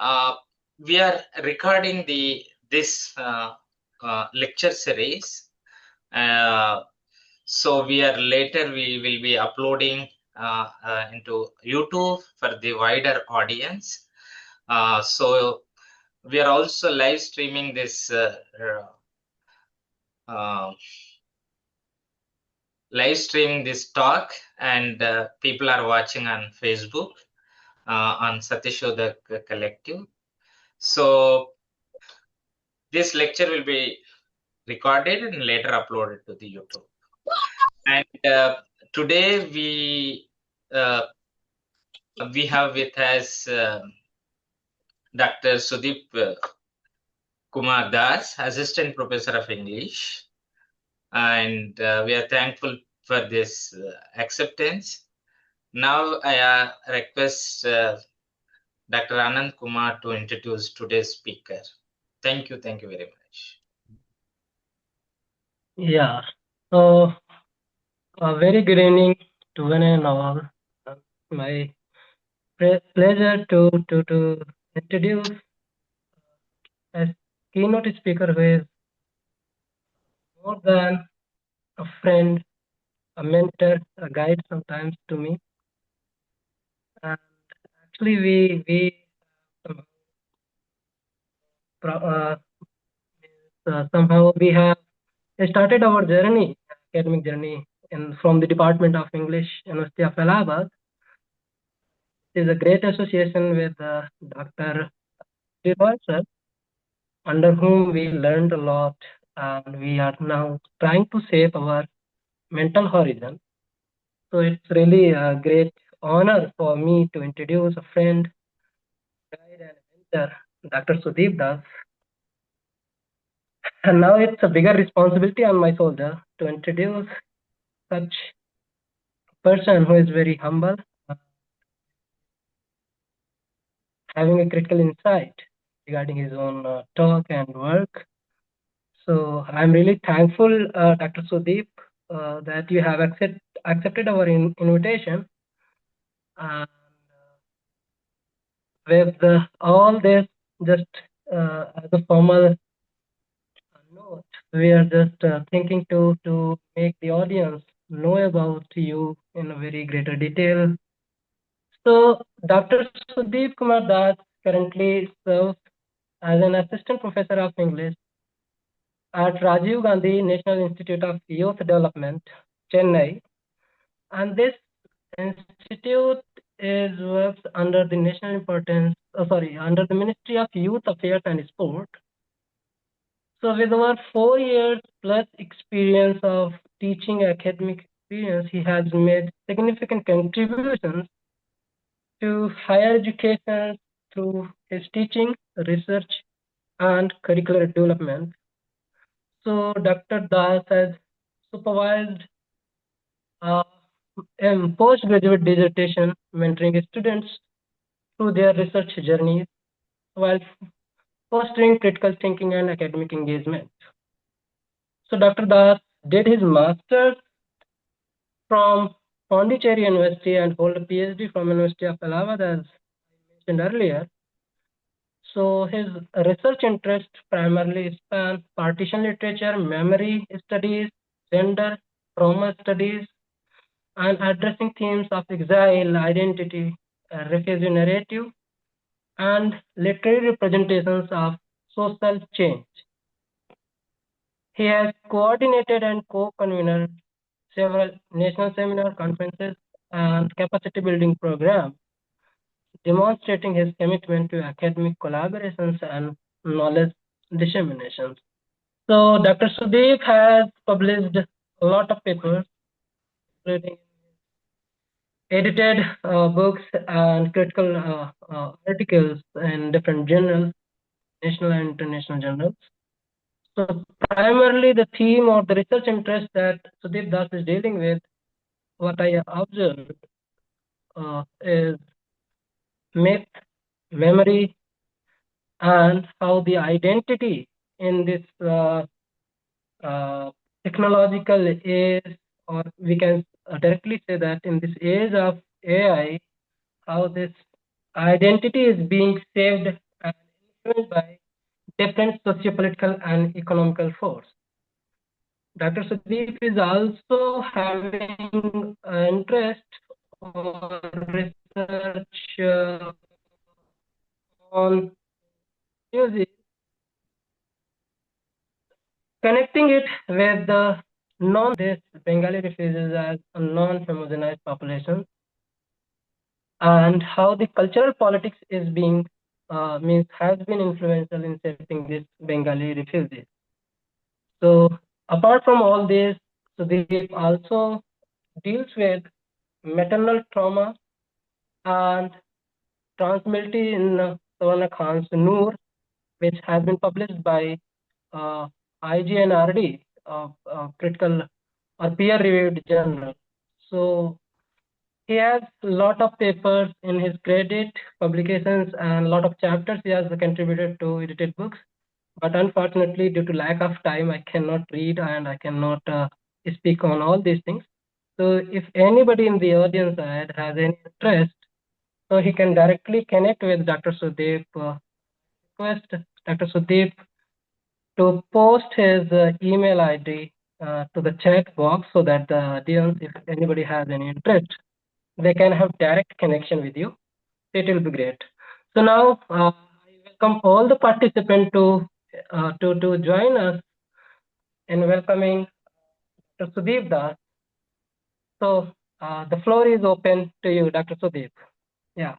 We are recording this lecture series. So we will be uploading into YouTube for the wider audience. So we are also live streaming this talk, and people are watching on Facebook on Satishoda Collective. So this lecture will be recorded and later uploaded to the YouTube. And today we have with us Dr. Sudip Kumar Das, Assistant Professor of English, and we are thankful for this acceptance. Now I request Dr. Anand Kumar to introduce today's speaker. Thank you very much. Yeah, so a very good evening to one and all. My pleasure to introduce a keynote speaker who is more than a friend, a mentor, a guide sometimes to me. And actually, we somehow we have started our journey, academic journey, from the Department of English, University of Allahabad. It is a great association with Dr. Sir, under whom we learned a lot, and we are now trying to shape our mental horizon. So it's really a great honor for me to introduce a friend, guide, and mentor, Dr. Sudip Das. And now it's a bigger responsibility on my shoulder to introduce such a person who is very humble, having a critical insight regarding his own talk and work. So I'm really thankful, Dr. Sudip, that you have accepted our invitation. And with all this, just as a formal note, we are just thinking to make the audience know about you in a very greater detail. So Dr. Sudip Kumar Das currently serves as an assistant professor of English at Rajiv Gandhi National Institute of Youth Development, Chennai. And this institute works under the under the Ministry of Youth Affairs and Sport. So with over 4 years plus experience of teaching academic experience, he has made significant contributions to higher education through his teaching, research, and curricular development. So Dr. Das has supervised postgraduate dissertation, mentoring students through their research journeys while fostering critical thinking and academic engagement. So Dr. Das did his master's from Pondicherry University and hold a PhD from University of Allahabad, as I mentioned earlier. So his research interests primarily span partition literature, memory studies, gender, trauma studies, and addressing themes of exile, identity, refugee narrative, and literary representations of social change. He has coordinated and co-convened several national seminar conferences and capacity building programs, demonstrating his commitment to academic collaborations and knowledge disseminations. So Dr. Sudip has published a lot of papers, including edited books and critical articles in different journals, national and international journals. So primarily the theme or the research interest that Sudip Das is dealing with, what I observed is myth, memory, and how the identity in this technological age, or we can directly say that in this age of AI, how this identity is being saved driven by different socio-political and economical force. Dr. Sudeep is also having interest or research on music, connecting it with the this Bengali refugees as a non-homogenized population, and how the cultural politics is being has been influential in shaping this Bengali refugees. So apart from all this, Sudeep also deals with maternal trauma and transmissibility in Savannah Khan's Noor, which has been published by uh, IGNRD, critical or peer-reviewed journal. So he has a lot of papers in his credit, publications, and a lot of chapters he has contributed to edited books. But unfortunately, due to lack of time, I cannot read and I cannot speak on all these things. So if anybody in the audience side has any interest, so he can directly connect with Dr. Sudeep. Request Dr. Sudeep to post his email ID to the chat box so that the audience, if anybody has any interest, they can have direct connection with you. It will be great. So now I welcome all the participants to join us in welcoming Dr. Sudeep Das. So the floor is open to you, Dr. Sudeep. Yeah.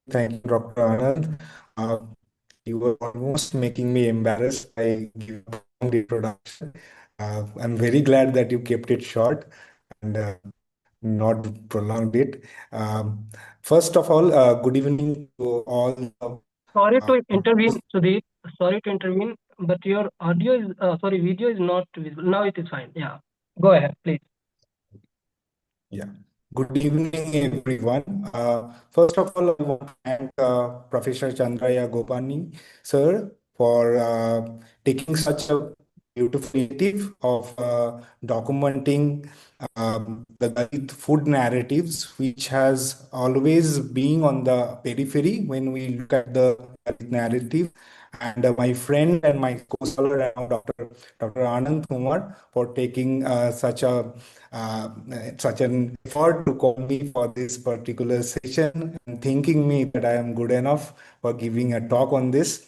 Thank you, Dr. Anand. You were almost making me embarrassed by giving a long introduction. I'm very glad that you kept it short and not prolonged it. First of all, good evening to all. Sorry to Uh, intervene, Sudeep. Sorry to intervene, but your audio is, video is not visible. Now it is fine. Yeah. Go ahead, please. Yeah. Good evening, everyone. First of all, I want to thank Professor Chandraiah Gopani, sir, for taking such a beautiful initiative of documenting the Dalit food narratives, which has always been on the periphery when we look at the Dalit narrative. And my friend and my co-scholar, Dr. Anand Kumar, for taking uh, such an effort to call me for this particular session and thinking me that I am good enough for giving a talk on this.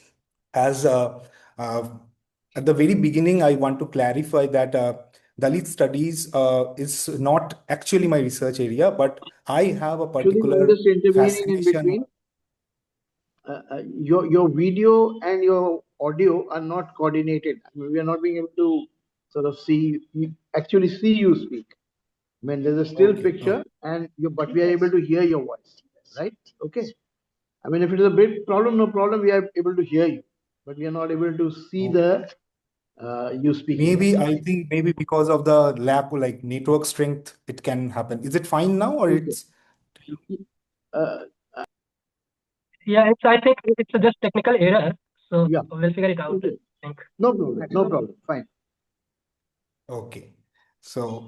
As uh, at the very beginning, I want to clarify that Dalit studies is not actually my research area, but I have a Sudip, I'm particular just intervening in fascination. between. Your video and your audio are not coordinated. I mean, we are not being able to sort of actually see you speak. I mean, there's a still Okay, picture, but we are able to hear your voice, right? Okay. I mean, if it is a big problem, no problem. We are able to hear you, but we are not able to see okay. the you speaking. Maybe I think maybe because of the lack of like network strength, it can happen. Is it fine now or Okay. it's Uh, Yeah, I think it's just technical error. So yeah. we'll figure it out. Okay. I think. No problem. No problem. Fine. okay? So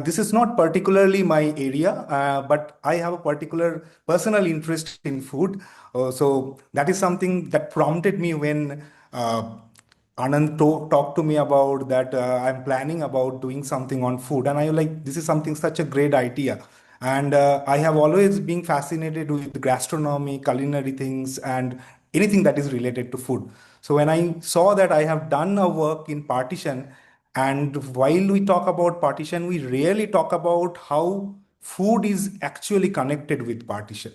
this is not particularly my area, but I have a particular personal interest in food. So that is something that prompted me when Anand talked to me about that I'm planning about doing something on food, and I was like, this is something such a great idea. And I have always been fascinated with gastronomy, culinary things, and anything that is related to food. So when I saw that I have done a work in Partition, and while we talk about Partition, we rarely talk about how food is actually connected with Partition.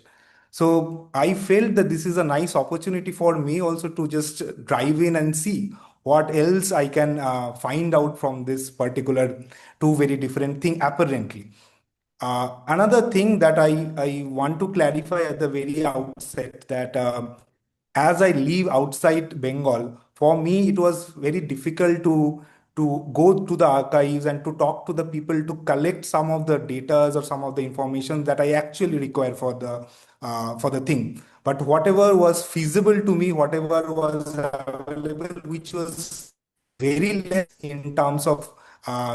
So I felt that this is a nice opportunity for me also to just drive in and see what else I can find out from this particular two very different thing apparently. Another thing that I want to clarify at the very outset that as I live outside Bengal, for me it was very difficult to go to the archives and to talk to the people to collect some of the data or some of the information that I actually require for the thing. But whatever was feasible to me, whatever was available, which was very less in terms of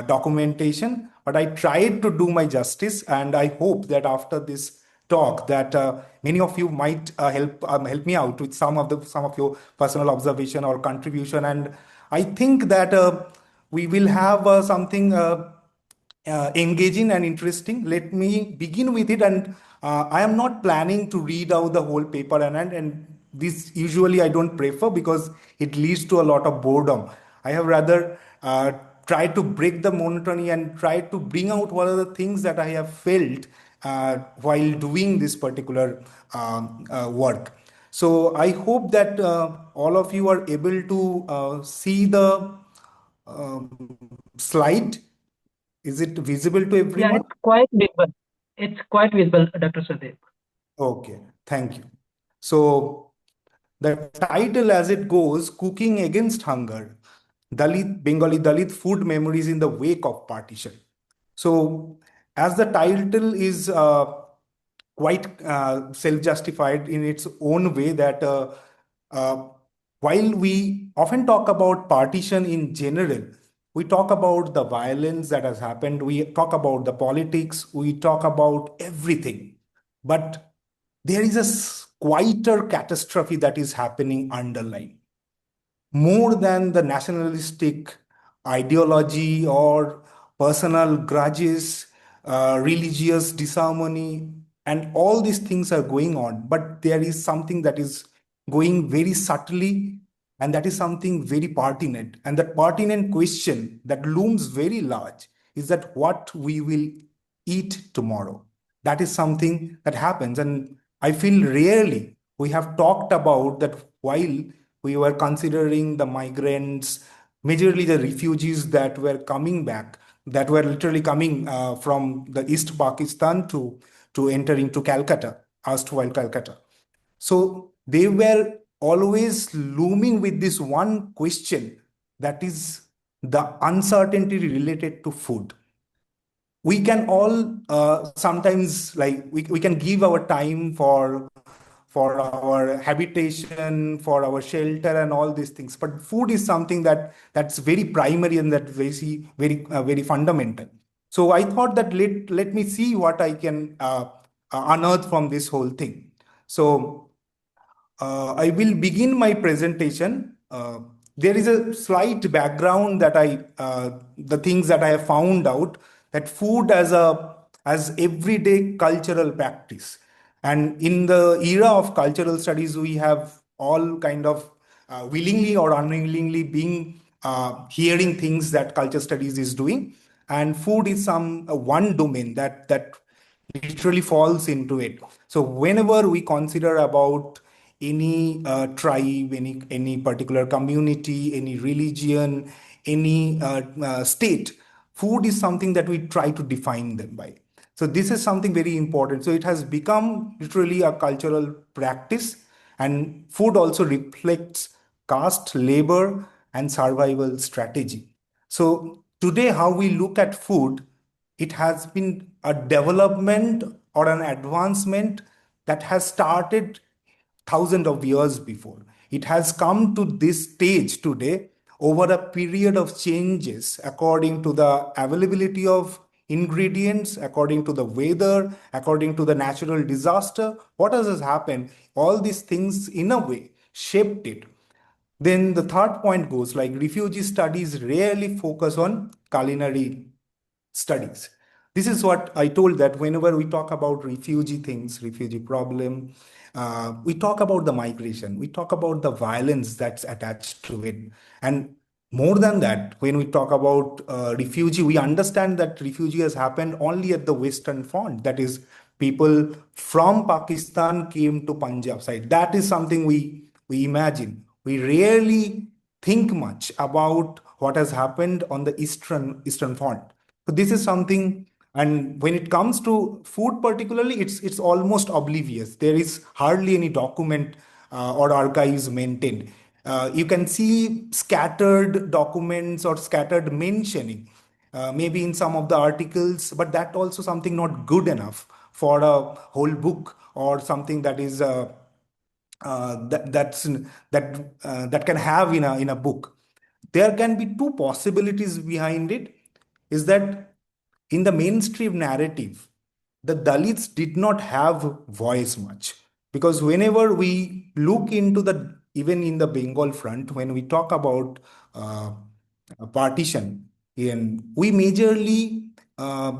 documentation, but I tried to do my justice, and I hope that after this talk that many of you might help me out with some of your personal observation or contribution. And I think that we will have something engaging and interesting. Let me begin with it, and I am not planning to read out the whole paper, and this usually I don't prefer because it leads to a lot of boredom. I have rather tried to break the monotony and try to bring out what are the things that I have felt while doing this particular work. So I hope that all of you are able to see the slide. Is it visible to Yeah, everyone? it's quite visible. It's quite visible, Dr. Sudip. Okay, thank you. So the title as it goes, Cooking Against Hunger, Bengali Dalit Food Memories in the Wake of Partition. So as the title is quite self-justified in its own way, that uh, while we often talk about partition in general, we talk about the violence that has happened, we talk about the politics, we talk about everything. But there is a quieter catastrophe that is happening underlying, more than the nationalistic ideology or personal grudges, religious disharmony, and all these things are going on. But there is something that is going very subtly, and that is something very pertinent. And that pertinent question that looms very large is that what we will eat tomorrow. That is something that happens. And I feel rarely we have talked about that while we were considering the migrants, majorly the refugees that were coming back, that were literally coming from the East Pakistan to enter into Calcutta, erstwhile Calcutta. So they were always looming with this one question, that is the uncertainty related to food. We can all sometimes, like, we can give our time for our habitation, for our shelter, and all these things. But food is something that's very primary and that very fundamental. So I thought that let me see what I can unearth from this whole thing. So I will begin my presentation. There is a slight background that the things that I have found out, that food as everyday cultural practice. And in the era of cultural studies, we have all kind of willingly or unwillingly being hearing things that culture studies is doing. And food is some one domain that literally falls into it. So whenever we consider about any tribe, any particular community, any religion, any state, food is something that we try to define them by. So this is something very important. So it has become literally a cultural practice, and food also reflects caste, labor, and survival strategy. So today, how we look at food, it has been a development or an advancement that has started thousands of years before. It has come to this stage today over a period of changes according to the availability of ingredients, according to the weather, according to the natural disaster. What has happened? All these things, in a way, shaped it. Then the third point goes like refugee studies rarely focus on culinary studies. This is what I told, that whenever we talk about refugee things, refugee problem, we talk about the migration, we talk about the violence that's attached to it. And more than that, when we talk about refugee, we understand that refugee has happened only at the Western Front. That is, people from Pakistan came to Punjab side. That is something we imagine. We rarely think much about what has happened on the Eastern Front. So this is something, and when it comes to food particularly, it's almost oblivious. There is hardly any document or archives maintained. You can see scattered documents or scattered mentioning, maybe in some of the articles, but that also something not good enough for a whole book or something that is that can have in a book. There can be two possibilities behind it. Is that in the mainstream narrative, the Dalits did not have voice much, because whenever we look into the, even in the Bengal front, when we talk about uh, partition, and we majorly uh,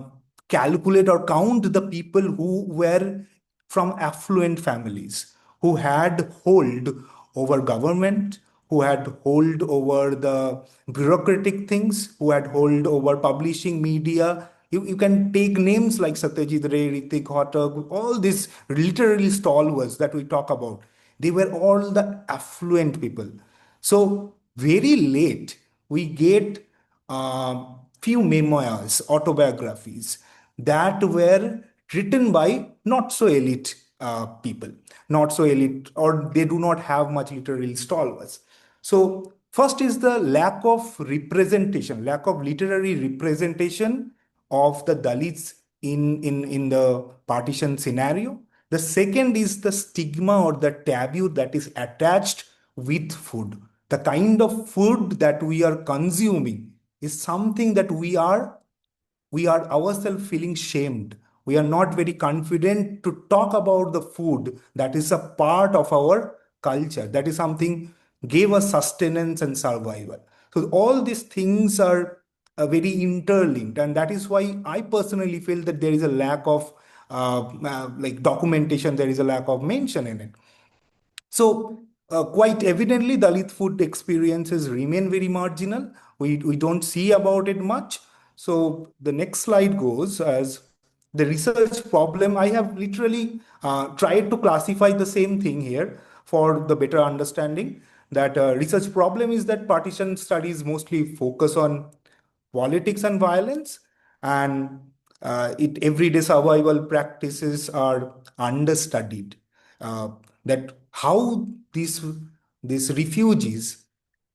calculate or count the people who were from affluent families, who had hold over government, who had hold over the bureaucratic things, who had hold over publishing media. You can take names like Satyajit Ray, Ritik Hotak, all these literary stalwarts that we talk about. They were all the affluent people. So very late, we get few memoirs, autobiographies that were written by not so elite people, not so elite, or they do not have much literary stalwarts. So first is the lack of representation, lack of literary representation of the Dalits in the partition scenario. The second is the stigma or the taboo that is attached with food. The kind of food that we are consuming is something that we are ourselves feeling shamed. We are not very confident to talk about the food that is a part of our culture. That is something gave us sustenance and survival. So all these things are very interlinked, and that is why I personally feel that there is a lack of like documentation. There is a lack of mention in it. So, quite evidently, Dalit food experiences remain very marginal. We don't see about it much. So, the next slide goes as the research problem. I have literally tried to classify the same thing here for the better understanding. That research problem is that partition studies mostly focus on politics and violence, and everyday survival practices are understudied. That how these refugees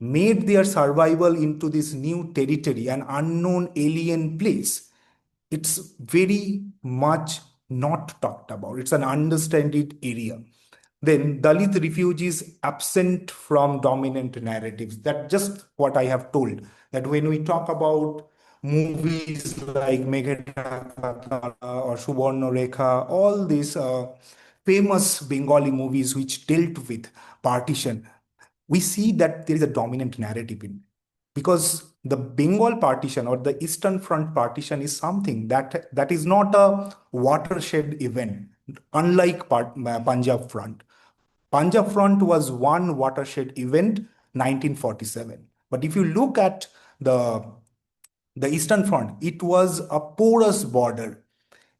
made their survival into this new territory, an unknown alien place, it's very much not talked about. It's an understudied area. Then Dalit refugees absent from dominant narratives. That just what I have told. That when we talk about movies like Megheta or Subarna Rekha, all these famous Bengali movies which dealt with partition, we see that there is a dominant narrative in, because the Bengal partition or the Eastern Front partition is something that is not a watershed event, unlike Punjab Front. Punjab Front was one watershed event, 1947. But if you look at the the Eastern Front, it was a porous border,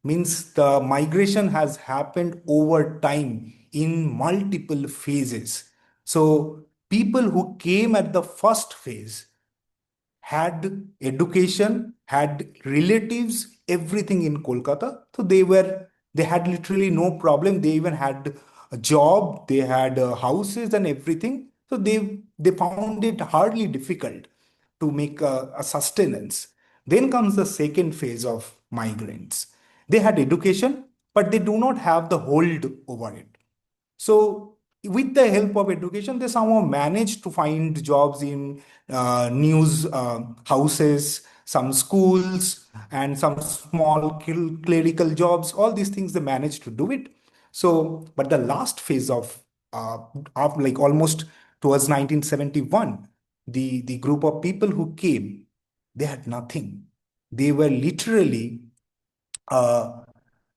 means the migration has happened over time in multiple phases. So people who came at the first phase had education, had relatives, everything in Kolkata. So they had literally no problem. They even had a job, they had houses and everything. So they found it hardly difficult to make a sustenance. Then comes the second phase of migrants. They had education, but they do not have the hold over it. So, with the help of education, they somehow managed to find jobs in news houses, some schools, and some small clerical jobs. All these things they managed to do it. So, but the last phase of like almost towards 1971, the group of people who came, they had nothing. They were uh,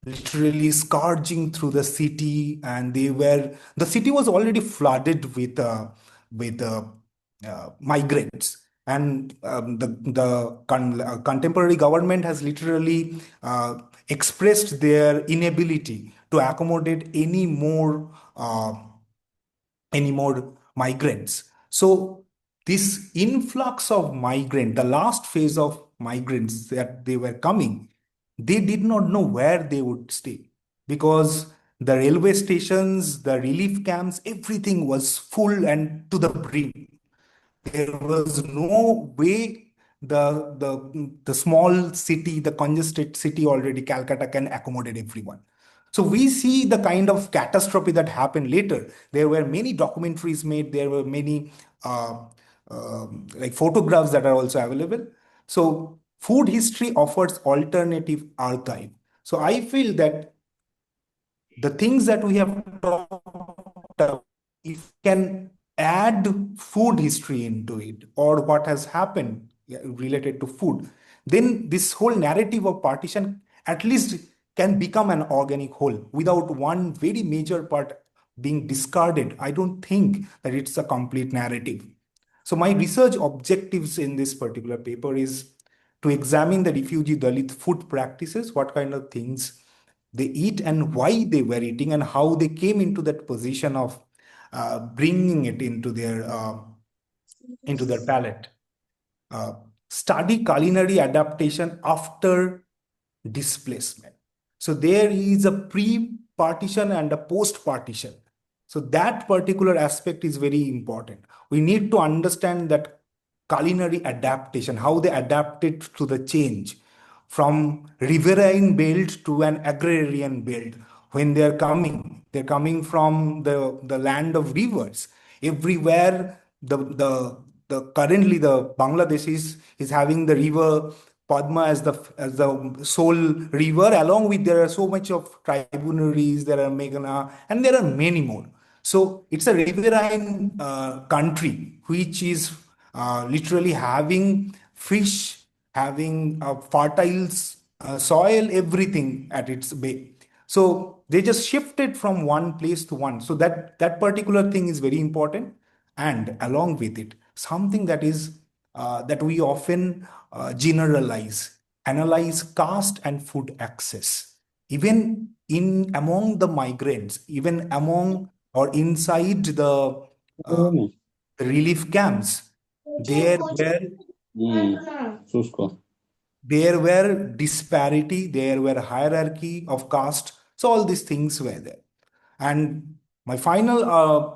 literally scourging through the city, and the city was already flooded with migrants, and the contemporary government has literally expressed their inability to accommodate any more migrants. So this influx of migrant, the last phase of migrants that they were coming, they did not know where they would stay, because the railway stations, the relief camps, everything was full and to the brim. There was no way the small city, the congested city already, Calcutta, can accommodate everyone. So we see the kind of catastrophe that happened later. There were many documentaries made. There were many like photographs that are also available. So food history offers alternative archive. So I feel that the things that we have talked about, if can add food history into it or what has happened related to food, then this whole narrative of partition at least can become an organic whole without one very major part being discarded. I don't think that it's a complete narrative. So my research objectives in this particular paper is to examine the refugee Dalit food practices, what kind of things they eat and why they were eating and how they came into that position of bringing it into their palate. Uh, Study culinary adaptation after displacement. So there is a pre-partition and a post-partition. So that particular aspect is very important. We need to understand that culinary adaptation, how they adapted to the change from riverine belt to an agrarian belt. When they're coming from the land of rivers. Everywhere the currently the Bangladesh is having the river Padma as the sole river. Along with there are so much of tributaries, there are Meghna, and there are many more. So it's a riverine country which is literally having fish, having fertile soil, everything at its bay. So they just shifted from one place to one. So that particular thing is very important, and along with it, something that is that we often generalize, analyze caste and food access, even in among the migrants, even among or inside uh, the relief camps. There were শুষ্ক there were disparity, there were hierarchy of caste. So all these things were there. And my final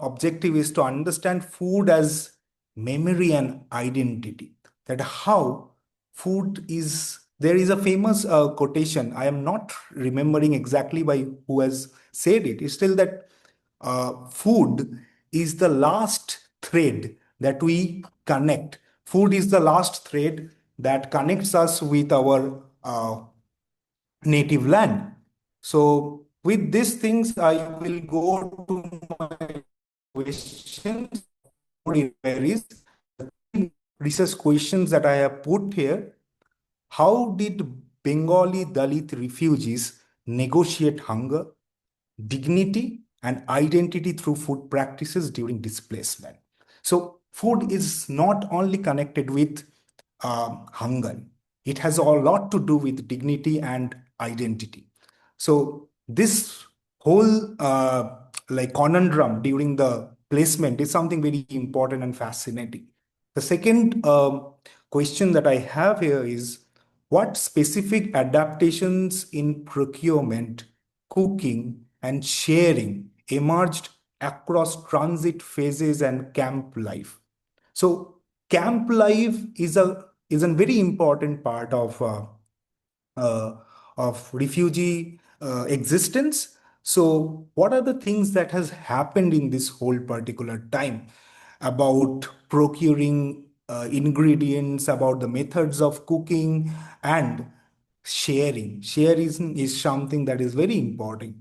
objective is to understand food as memory and identity. That how food is, there is a famous quotation. I am not remembering exactly by who has said it. It's still that food is the last thread that we connect. Food is the last thread that connects us with our native land. So with these things, I will go to my questions. Queries, research questions that I have put here. How did Bengali Dalit refugees negotiate hunger, dignity, and identity through food practices during displacement? So food is not only connected with hunger. It has a lot to do with dignity and identity. So this whole like conundrum during the placement is something very important and fascinating. The second question that I have here is, what specific adaptations in procurement, cooking, and sharing emerged across transit phases and camp life? So camp life is a very important part uh, of refugee existence. So what are the things that has happened in this whole particular time about procuring ingredients, about the methods of cooking and sharing? Sharing is something that is very important.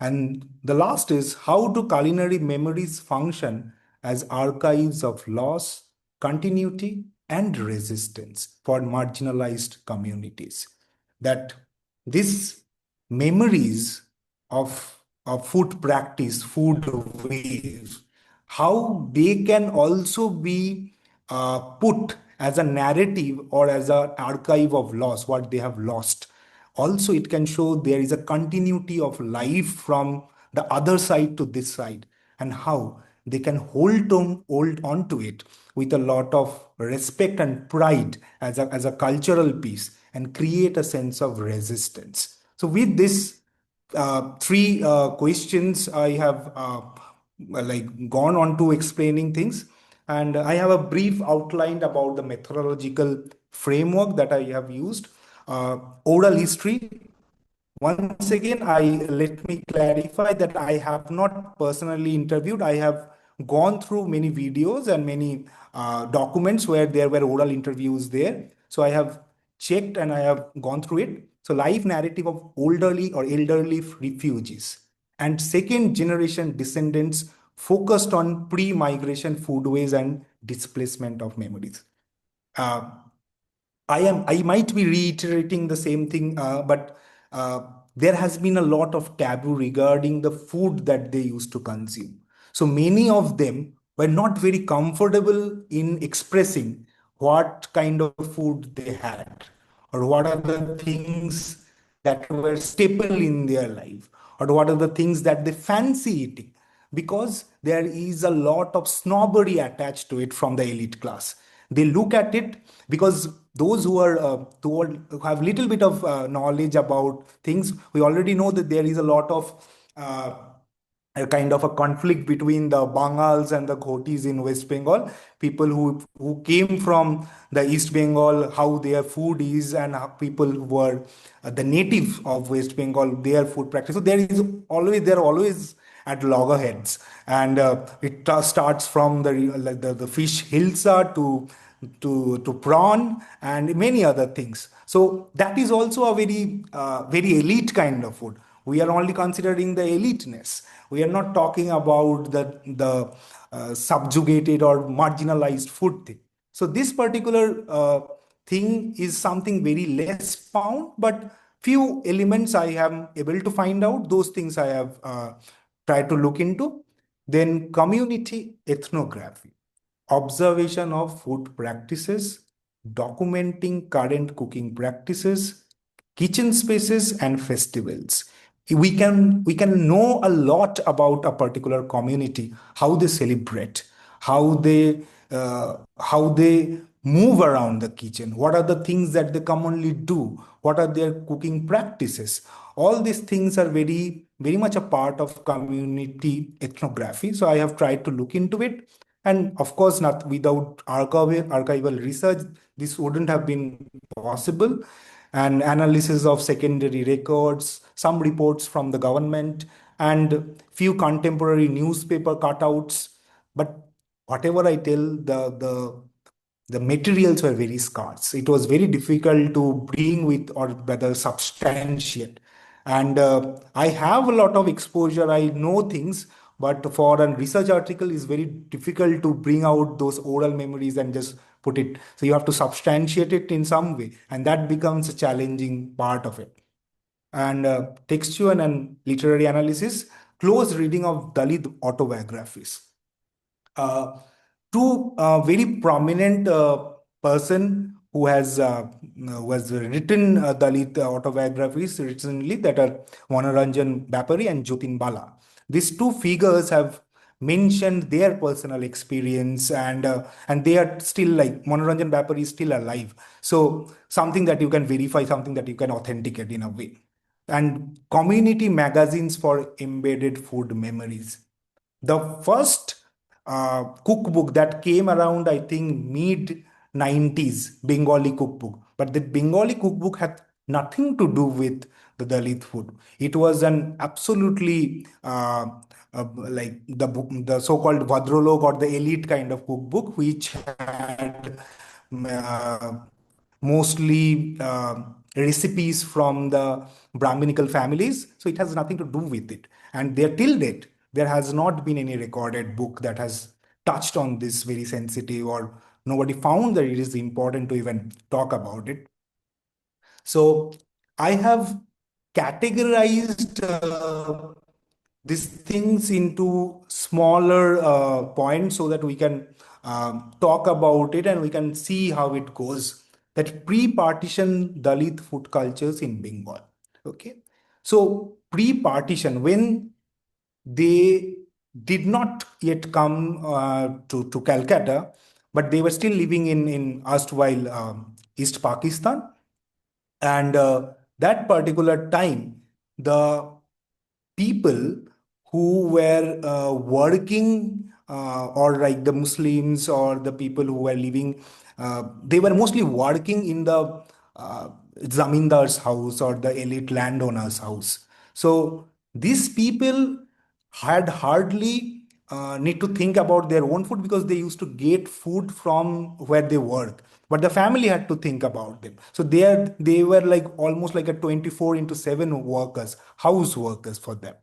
And the last is, how do culinary memories function as archives of loss, continuity, and resistance for marginalized communities? That these memories of food practice, food ways, how they can also be put as a narrative or as an archive of loss, what they have lost. Also, it can show there is a continuity of life from the other side to this side, and how they can hold on to it with a lot of respect and pride as a cultural piece and create a sense of resistance. So with this three questions, I have like gone on to explaining things, and I have a brief outline about the methodological framework that I have used. Oral history. Once again, let me clarify that I have not personally interviewed. I have gone through many videos and many documents where there were oral interviews there. So I have checked and I have gone through it. So life narrative of elderly refugees and second generation descendants focused on pre-migration foodways and displacement of memories. Uh, I might be reiterating the same thing, but there has been a lot of taboo regarding the food that they used to consume. So many of them were not very comfortable in expressing what kind of food they had, or what are the things that were staple in their life, or what are the things that they fancy eating, because there is a lot of snobbery attached to it from the elite class. They look at it because those who have little bit of knowledge about things, we already know that there is a lot of uh, a kind of a conflict between the Bangals and the Ghotis in West Bengal. People who came from the East Bengal, how their food is, and how people who were the native of West Bengal, their food practice. So they're always at loggerheads, and it starts from the fish hilsa to prawn and many other things. So that is also a very elite kind of food. We are only considering the eliteness. We are not talking about the subjugated or marginalized food thing. So this particular thing is something very less found, but few elements I am able to find out. Those things I have tried to look into. Then community ethnography, observation of food practices, documenting current cooking practices, kitchen spaces, and festivals. We can know a lot about a particular community, how they celebrate, how they move around the kitchen, what are the things that they commonly do, what are their cooking practices. All these things are very much a part of community ethnography. So I have tried to look into it, and of course, not without archival research, this wouldn't have been possible. And analysis of secondary records, some reports from the government, and few contemporary newspaper cutouts. But whatever I tell, the materials were very scarce. It was very difficult to bring with, or rather substantiate. And I have a lot of exposure. I know things, but for a research article, it's very difficult to bring out those oral memories and just put it. So you have to substantiate it in some way, and that becomes a challenging part of it. And textual and literary analysis, close reading of Dalit autobiographies. uh, Two very prominent person who has written Dalit autobiographies recently, that are Manoranjan Bapari and Jotin Bala. These two figures have mentioned their personal experience, and they are still, like, Manoranjan Bapari is still alive. So something that you can verify, something that you can authenticate in a way. And community magazines for embedded food memories. The first cookbook that came around, I think, mid 90s, Bengali cookbook. But the Bengali cookbook had nothing to do with the Dalit food. It was an absolutely like the so-called Vadrolog or the elite kind of cookbook, which had uh, mostly recipes from the Brahminical families. So it has nothing to do with it. And there, till date, there has not been any recorded book that has touched on this very sensitive, or nobody found that it is important to even talk about it. So I have categorized these things into smaller points so that we can talk about it and we can see how it goes. That pre-partition Dalit food cultures in Bengal. Okay. So pre-partition, when they did not yet come to Calcutta, but they were still living in erstwhile East Pakistan. And that particular time, the people who were working, or like the Muslims or the people who were living, they were mostly working in the zamindar's house or the elite landowner's house. So these people had hardly need to think about their own food because they used to get food from where they work. But the family had to think about them. So they were like almost like a 24/7 workers, house workers for them.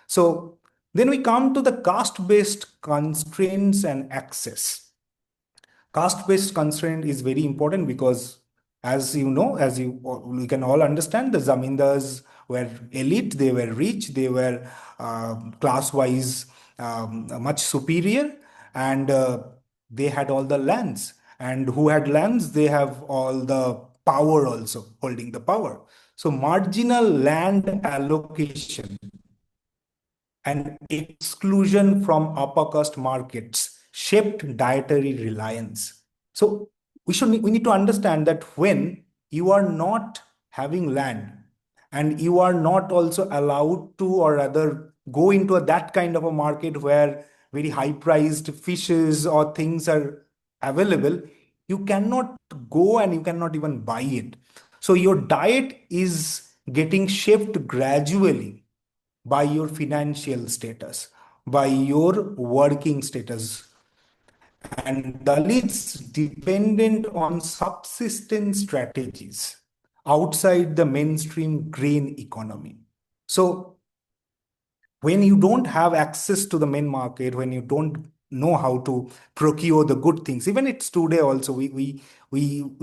So then we come to the caste-based constraints and access. Caste-based constraint is very important because, as you know, as you can all understand, the zamindars were elite, they were rich, they were class-wise much superior, and they had all the lands. And who had lands, they have all the power also, holding the power. So marginal land allocation and exclusion from upper caste markets shaped dietary reliance. So we need to understand that when you are not having land and you are not also allowed to or rather go into that kind of a market where very high priced fishes or things are available, you cannot go and you cannot even buy it. So your diet is getting shaped gradually by your financial status, by your working status. And Dalits dependent on subsistence strategies outside the mainstream grain economy. So when you don't have access to the main market, when you don't know how to procure the good things, even it's today also, we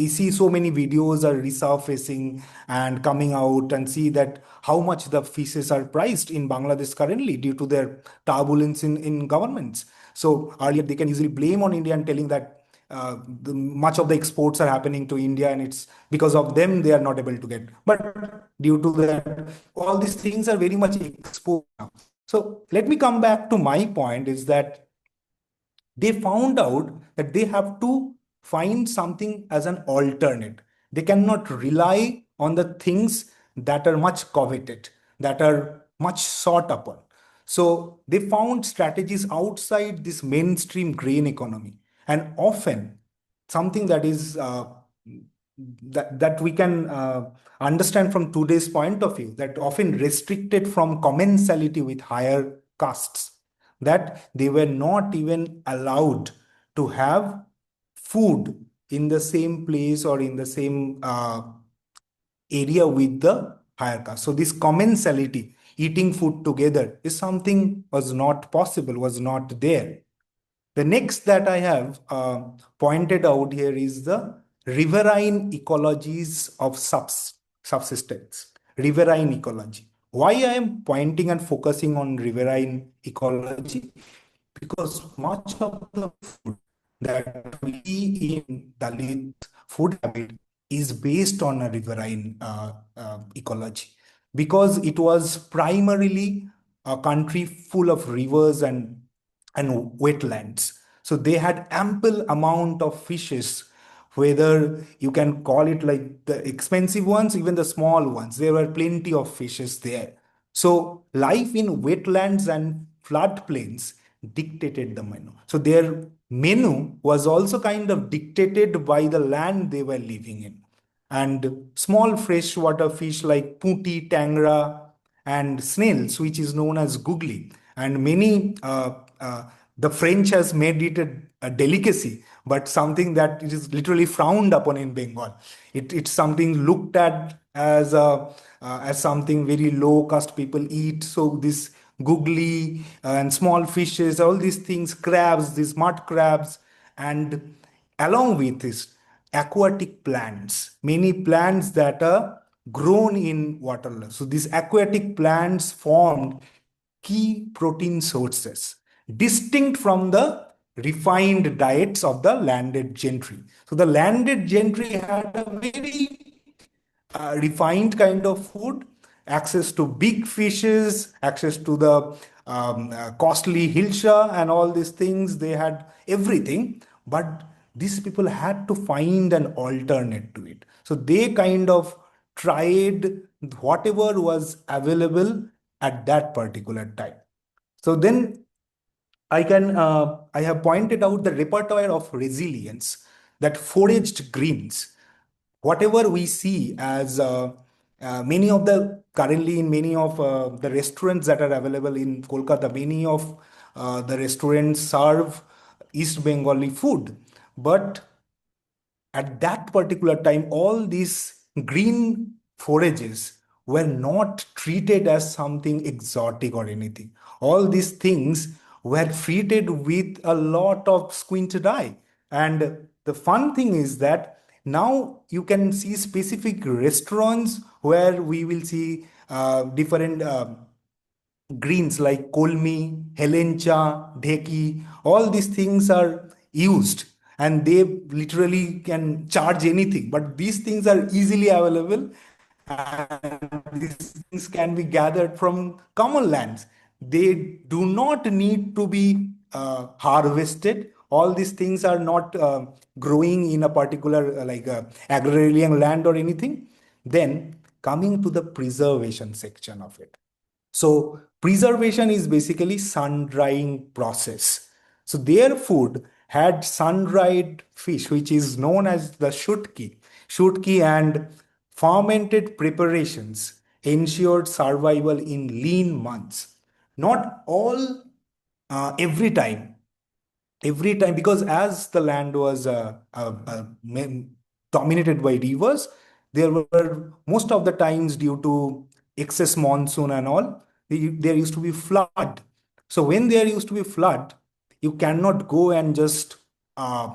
see so many videos are resurfacing and coming out and see that how much the fishes are priced in Bangladesh currently due to their turbulence in governments. So earlier they can easily blame on India and telling that much of the exports are happening to India and it's because of them they are not able to get. But due to that, all these things are very much exposed now. So let me come back to my point is that they found out that they have to find something as an alternate. They cannot rely on the things that are much coveted, that are much sought upon. So they found strategies outside this mainstream grain economy. And often something that is that we can understand from today's point of view, that often restricted from commensality with higher castes, that they were not even allowed to have food in the same place or in the same area with the higher caste. So this commensality, eating food together, is something was not possible, was not there. The next that I have pointed out here is the riverine ecologies of subsistence, riverine ecology. Why I am pointing and focusing on riverine ecology? Because much of the food that we eat in Dalit food habit is based on a riverine ecology, because it was primarily a country full of rivers and wetlands. So they had ample amount of fishes, whether you can call it like the expensive ones, even the small ones. There were plenty of fishes there. So life in wetlands and floodplains dictated the menu. So their menu was also kind of dictated by the land they were living in. And small freshwater fish like puti, tangra, and snails, which is known as googly. And many, the French has made it a delicacy, but something that it is literally frowned upon in Bengal. It's something looked at as something very low caste people eat. So this googly and small fishes, all these things, crabs, these mud crabs, and along with this, aquatic plants, many plants that are grown in water. So these aquatic plants formed key protein sources, distinct from the refined diets of the landed gentry. So the landed gentry had a very refined kind of food, access to big fishes, access to the costly hilsha and all these things. They had everything, but these people had to find an alternate to it. So they kind of tried whatever was available at that particular time. So then I have pointed out the repertoire of resilience, that foraged greens, whatever we see as many of the currently in many of the restaurants that are available in Kolkata, many of the restaurants serve East Bengali food. But at that particular time, all these green forages were not treated as something exotic or anything. All these things were treated with a lot of squinted eye. And the fun thing is that now you can see specific restaurants where we will see different greens like kolmi, helencha, dheki, all these things are used and they literally can charge anything. But these things are easily available and these things can be gathered from common lands. They do not need to be harvested. All these things are not growing in a particular agrarian land or anything. Then coming to the preservation section of it. So preservation is basically sun drying process. So their food had sun dried fish, which is known as the shutki. Shutki and fermented preparations ensured survival in lean months. Not all, every time, because as the land was dominated by rivers, there were most of the times due to excess monsoon and all, there used to be flood. So when there used to be flood, you cannot go and just uh,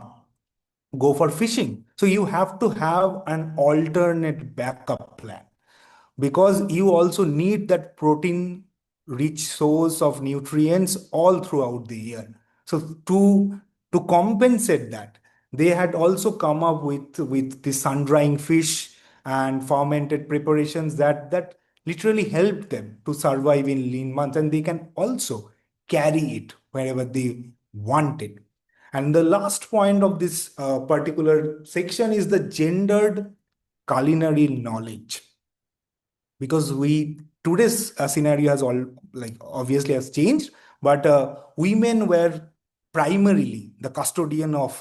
go for fishing. So you have to have an alternate backup plan because you also need that protein rich source of nutrients all throughout the year. So to compensate that, they had also come up with the sun drying fish and fermented preparations that literally helped them to survive in lean months, and they can also carry it wherever they want it. And the last point of this particular section is the gendered culinary knowledge, because we today's scenario has all like obviously has changed, but women were primarily the custodian of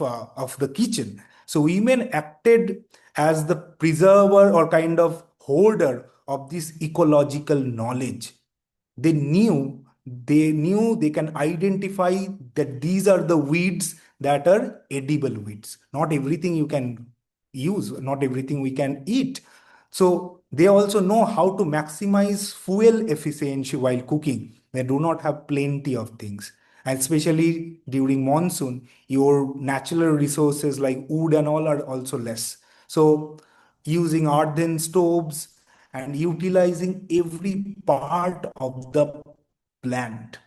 the kitchen. So women acted as the preserver or kind of holder of this ecological knowledge. They knew they can identify that these are the weeds that are edible weeds. Not everything you can use, not everything we can eat. So they also know how to maximize fuel efficiency while cooking. They do not have plenty of things. And especially during monsoon, your natural resources like wood and all are also less. So using earthen stoves and utilizing every part of the plant.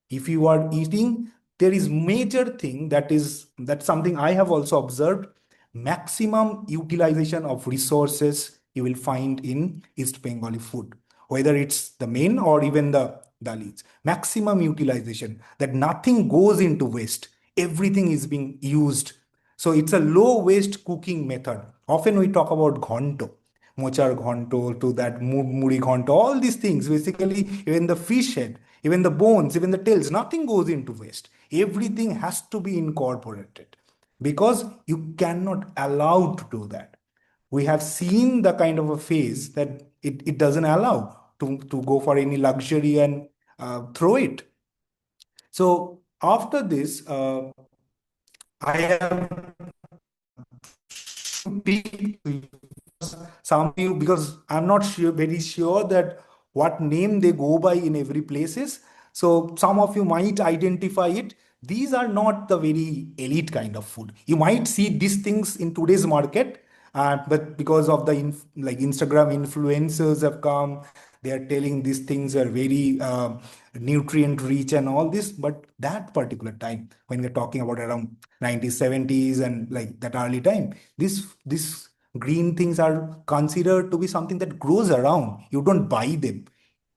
If you are eating, there is major thing that's something I have also observed. Maximum utilization of resources you will find in East Bengali food, whether it's the main or even the Dalits. Maximum utilization, that nothing goes into waste, everything is being used. So it's a low waste cooking method. Often we talk about ghonto, mochar ghonto, to that muri ghonto, all these things. Basically, even the fish head, even the bones, even the tails, nothing goes into waste. Everything has to be incorporated because you cannot allow to do that. We have seen the kind of a phase that it doesn't allow to go for any luxury and throw it. So after this, I have pick some few because I'm not sure, very sure that what name they go by in every places. So some of you might identify it. These are not the very elite kind of food. You might see these things in today's market, but because of the like Instagram influencers have come, they are telling these things are very nutrient rich and all this. But that particular time, when we're talking about around 1970s and like that early time, this green things are considered to be something that grows around. You don't buy them.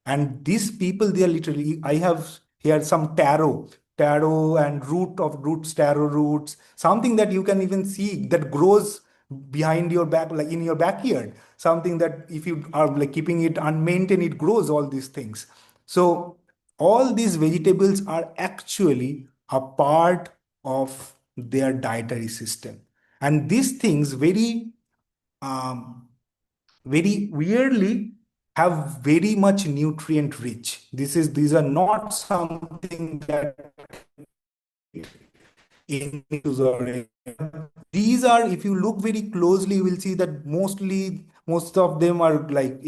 And these people, they are literally, I have here some taro and roots, taro roots, something that you can even see that grows behind your back, like in your backyard, something that if you are like keeping it unmaintained, it grows all these things. So all these vegetables are actually a part of their dietary system. And these things very very weirdly have very much nutrient rich. These are not something that in news or these are, if you look very closely, you will see that most of them are like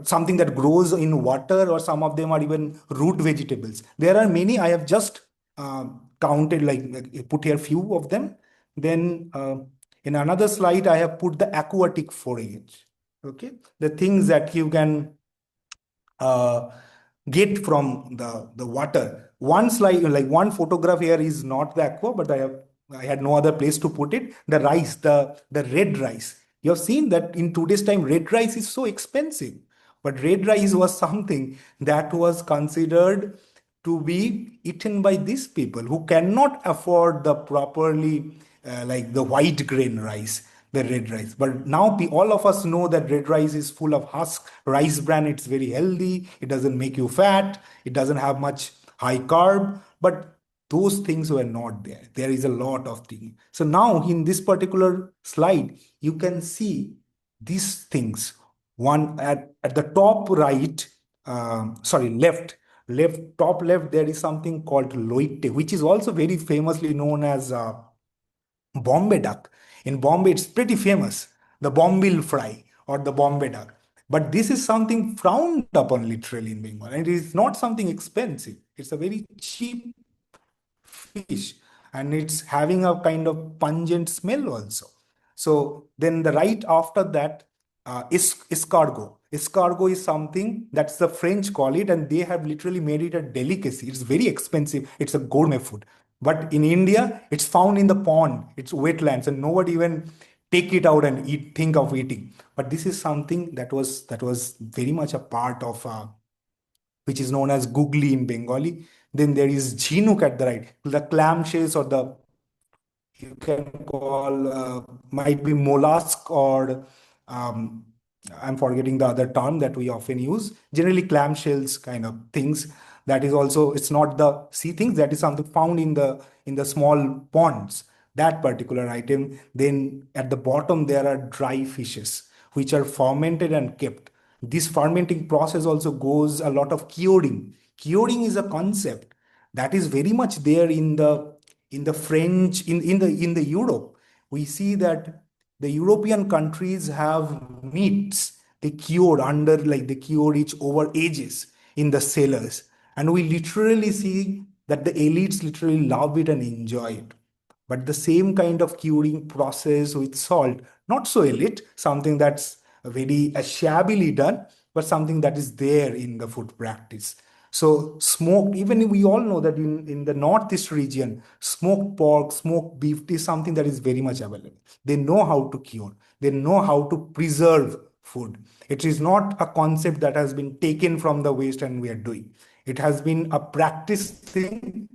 something that grows in water, or some of them are even root vegetables. There are many. I have just counted, like put here few of them. Then in another slide, I have put the aquatic forage. Okay, the things that you can uh, get from the water. One slide, like one photograph here is not the aqua, but I had no other place to put it. The rice, the red rice. You have seen that in today's time, red rice is so expensive. But red rice was something that was considered to be eaten by these people who cannot afford the properly like the white grain rice, the red rice. But now all of us know that red rice is full of husk rice bran. It's very healthy. It doesn't make you fat. It doesn't have much high carb. But those things were not there. There is a lot of things. So now in this particular slide, you can see these things. One at the top right, sorry, top left, there is something called loite, which is also very famously known as Bombay duck. In Bombay, it's pretty famous, the bombil fry or the Bombay duck. But this is something frowned upon literally in Bengal, and it is not something expensive. It's a very cheap fish, and it's having a kind of pungent smell also. So then the right after that is escargot. Escargot is something that's the French call it, and they have literally made it a delicacy. It's very expensive. It's a gourmet food. But in India, it's found in the pond. It's wetlands, and nobody even take it out and think of eating. But this is something that was very much a part of which is known as googly in Bengali. Then there is Jhinuk at the right, the clamshells, or the you can call might be mollusk, or um, I'm forgetting the other term that we often use. Generally, clamshells kind of things. That is also, it's not the sea things. That is something found in the small ponds. That particular item. Then at the bottom there are dry fishes which are fermented and kept. This fermenting process also goes a lot of curing. Curing is a concept that is very much there in the French, in the Europe. We see that the European countries have meats they cure under, like they cure each over ages in the cellars. And we literally see that the elites literally love it and enjoy it. But the same kind of curing process with salt, not so elite, something that's very shabbily done, but something that is there in the food practice. So smoked, even we all know that in the northeast region, smoked pork, smoked beef is something that is very much available. They know how to cure, they know how to preserve food. It is not a concept that has been taken from the West and we are doing. It has been a practice thing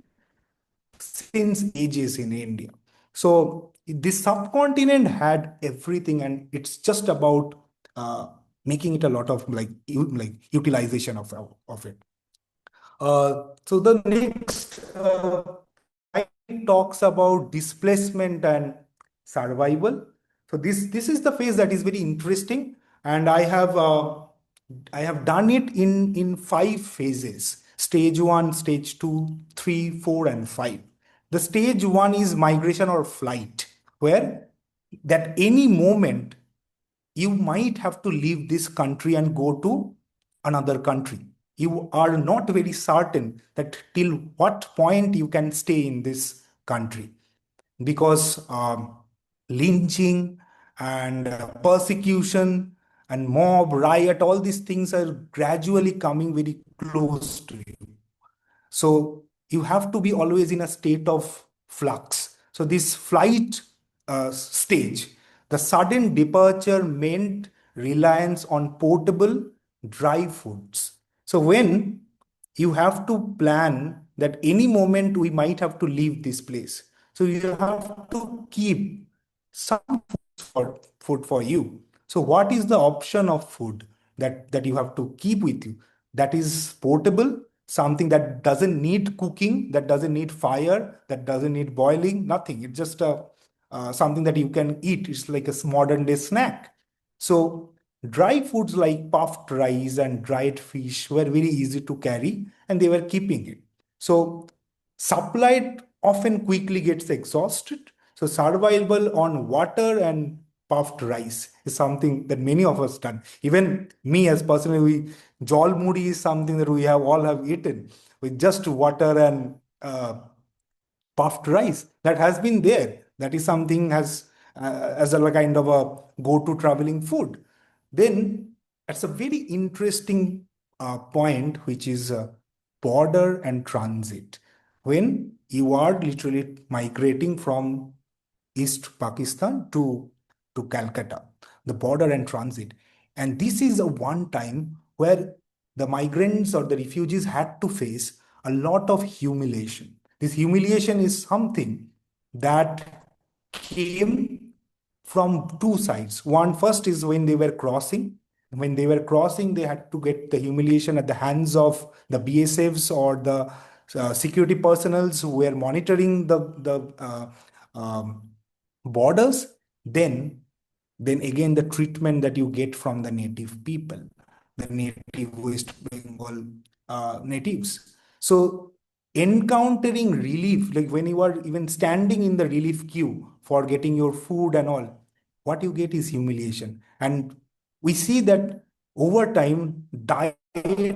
since ages in India. So this subcontinent had everything, and it's just about making it a lot of like utilization of it. So the next slide talks about displacement and survival. So this is the phase that is very interesting, and I have done it in 5 phases: stage 1, stage 2, 3, 4, and 5. The stage 1 is migration or flight, where that any moment you might have to leave this country and go to another country. You are not very certain that till what point you can stay in this country, because lynching and persecution and mob riot, all these things are gradually coming very close to you. So you have to be always in a state of flux. So this flight stage, the sudden departure meant reliance on portable dry foods. So when you have to plan that any moment we might have to leave this place, so you have to keep some food for you. So what is the option of food that you have to keep with you? That is portable, something that doesn't need cooking, that doesn't need fire, that doesn't need boiling, nothing. It's just something that you can eat. It's like a modern day snack. So dry foods like puffed rice and dried fish were very easy to carry, and they were keeping it. So supply often quickly gets exhausted. So survival on water and puffed rice is something that many of us done. Even me as personally, jol moody is something that we have all have eaten with just water and puffed rice that has been there. That is something as a kind of a go-to traveling food. Then that's a very interesting point, which is border and transit. When you are literally migrating from East Pakistan to Calcutta, the border and transit. And this is a one time where the migrants or the refugees had to face a lot of humiliation. This humiliation is something that came from two sides. One, first is when they were crossing. When they were crossing, they had to get the humiliation at the hands of the BSFs or the security personnel who were monitoring the borders. Then again, the treatment that you get from the native people, the native West Bengal natives. So encountering relief, like when you are even standing in the relief queue for getting your food and all, what you get is humiliation. And we see that over time, diet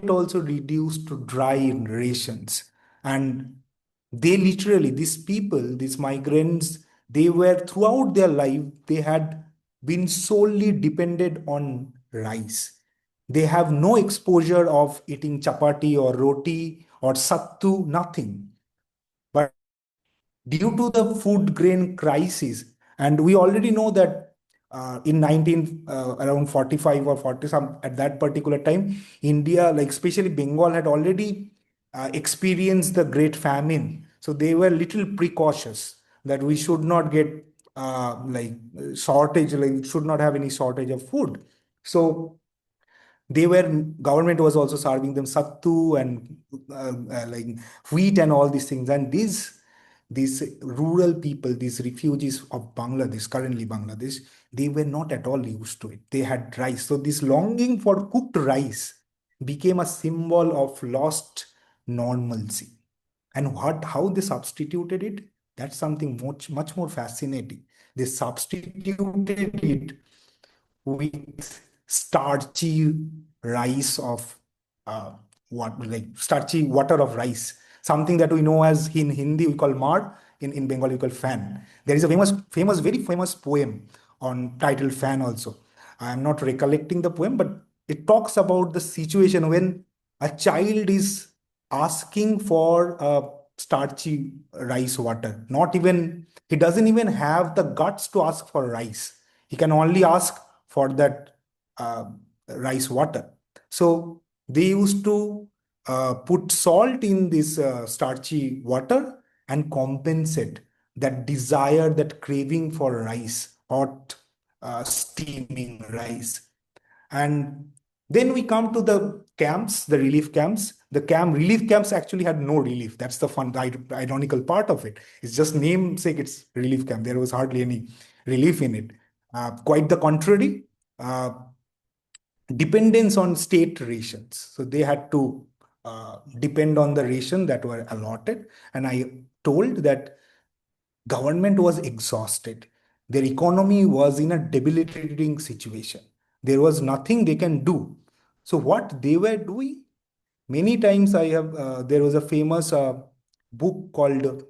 also reduced to dry rations. And they literally, these people, these migrants, they were throughout their life, they had been solely dependent on rice. They have no exposure of eating chapati or roti or sattu, nothing. But due to the food grain crisis, and we already know that in 19 around 45 or 40 some at that particular time, India, like especially Bengal, had already experienced the great famine. So they were little precautious that we should not get like shortage, like should not have any shortage of food. So they were, government was also serving them sattu and like wheat and all these things. And these rural people, these refugees of Bangladesh, currently Bangladesh, they were not at all used to it. They had rice. So this longing for cooked rice became a symbol of lost normalcy. And how they substituted it, that's something much more fascinating. They substituted it with starchy rice of what like starchy water of rice, something that we know as in Hindi we call mar, in Bengali we call fan. There is a very famous poem on title fan also. I am not recollecting the poem, but it talks about the situation when a child is asking for a starchy rice water. Not even, he doesn't even have the guts to ask for rice. He can only ask for that uh, rice water. So they used to put salt in this starchy water and compensate that desire, that craving for rice, hot steaming rice. And then we come to the camps, the relief camps. The relief camps actually had no relief. That's the fun, ironical part of it. It's just namesake, it's relief camp. There was hardly any relief in it. Quite the contrary, uh, dependence on state rations. So they had to depend on the ration that were allotted. And I told that government was exhausted. Their economy was in a debilitating situation. There was nothing they can do. So what they were doing, many times I have, there was a famous book called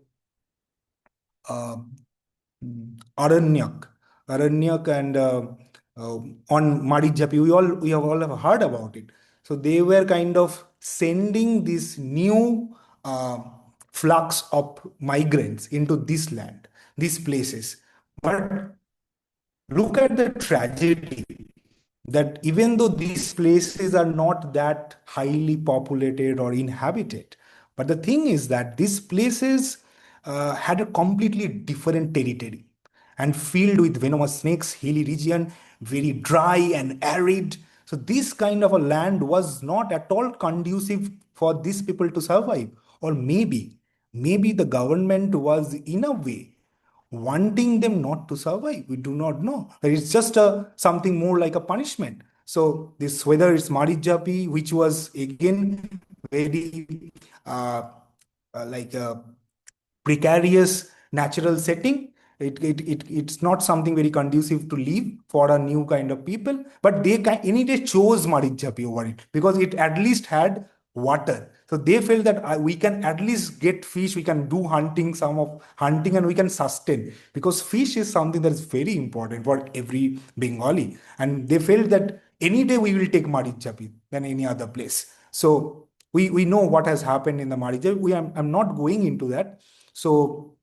uh, Aranyak, and on Madhyapi, we have all have heard about it. So they were kind of sending this new flux of migrants into this land, these places. But look at the tragedy that even though these places are not that highly populated or inhabited, but the thing is that these places had a completely different territory and filled with venomous snakes, hilly region, very dry and arid. So this kind of a land was not at all conducive for these people to survive. Or maybe the government was in a way wanting them not to survive. We do not know. It's just something more like a punishment. So this, whether it's Marijapi, which was again very like a precarious natural setting. It's not something very conducive to live for a new kind of people, but they any day chose Marijapi over it because it at least had water. So they felt that we can at least get fish, we can do hunting, some of hunting, and we can sustain, because fish is something that is very important for every Bengali. And they felt that any day we will take Marijapi than any other place. So we know what has happened in the Marijapi. I'm not going into that. So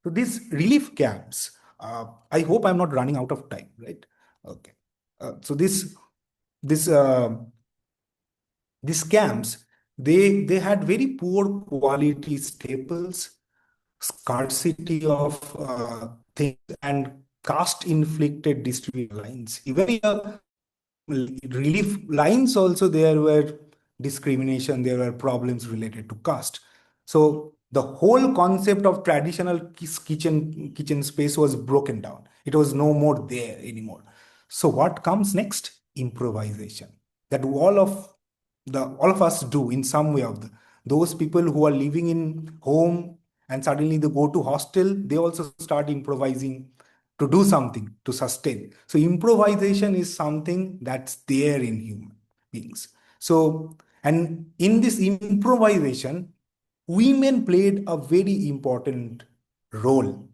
these relief camps, I hope I'm not running out of time, right? Okay. So this these camps, they had very poor quality staples, scarcity of things, and caste inflicted distribution lines. Even relief lines also, there were discrimination, there were problems related to caste. So the whole concept of traditional kitchen space was broken down. It was no more there anymore. So what comes next? Improvisation. That all of us do in some way. Those people who are living in home and suddenly they go to hostel, they also start improvising to do something to sustain. So improvisation is something that's there in human beings. So, and in this improvisation, women played a very important role.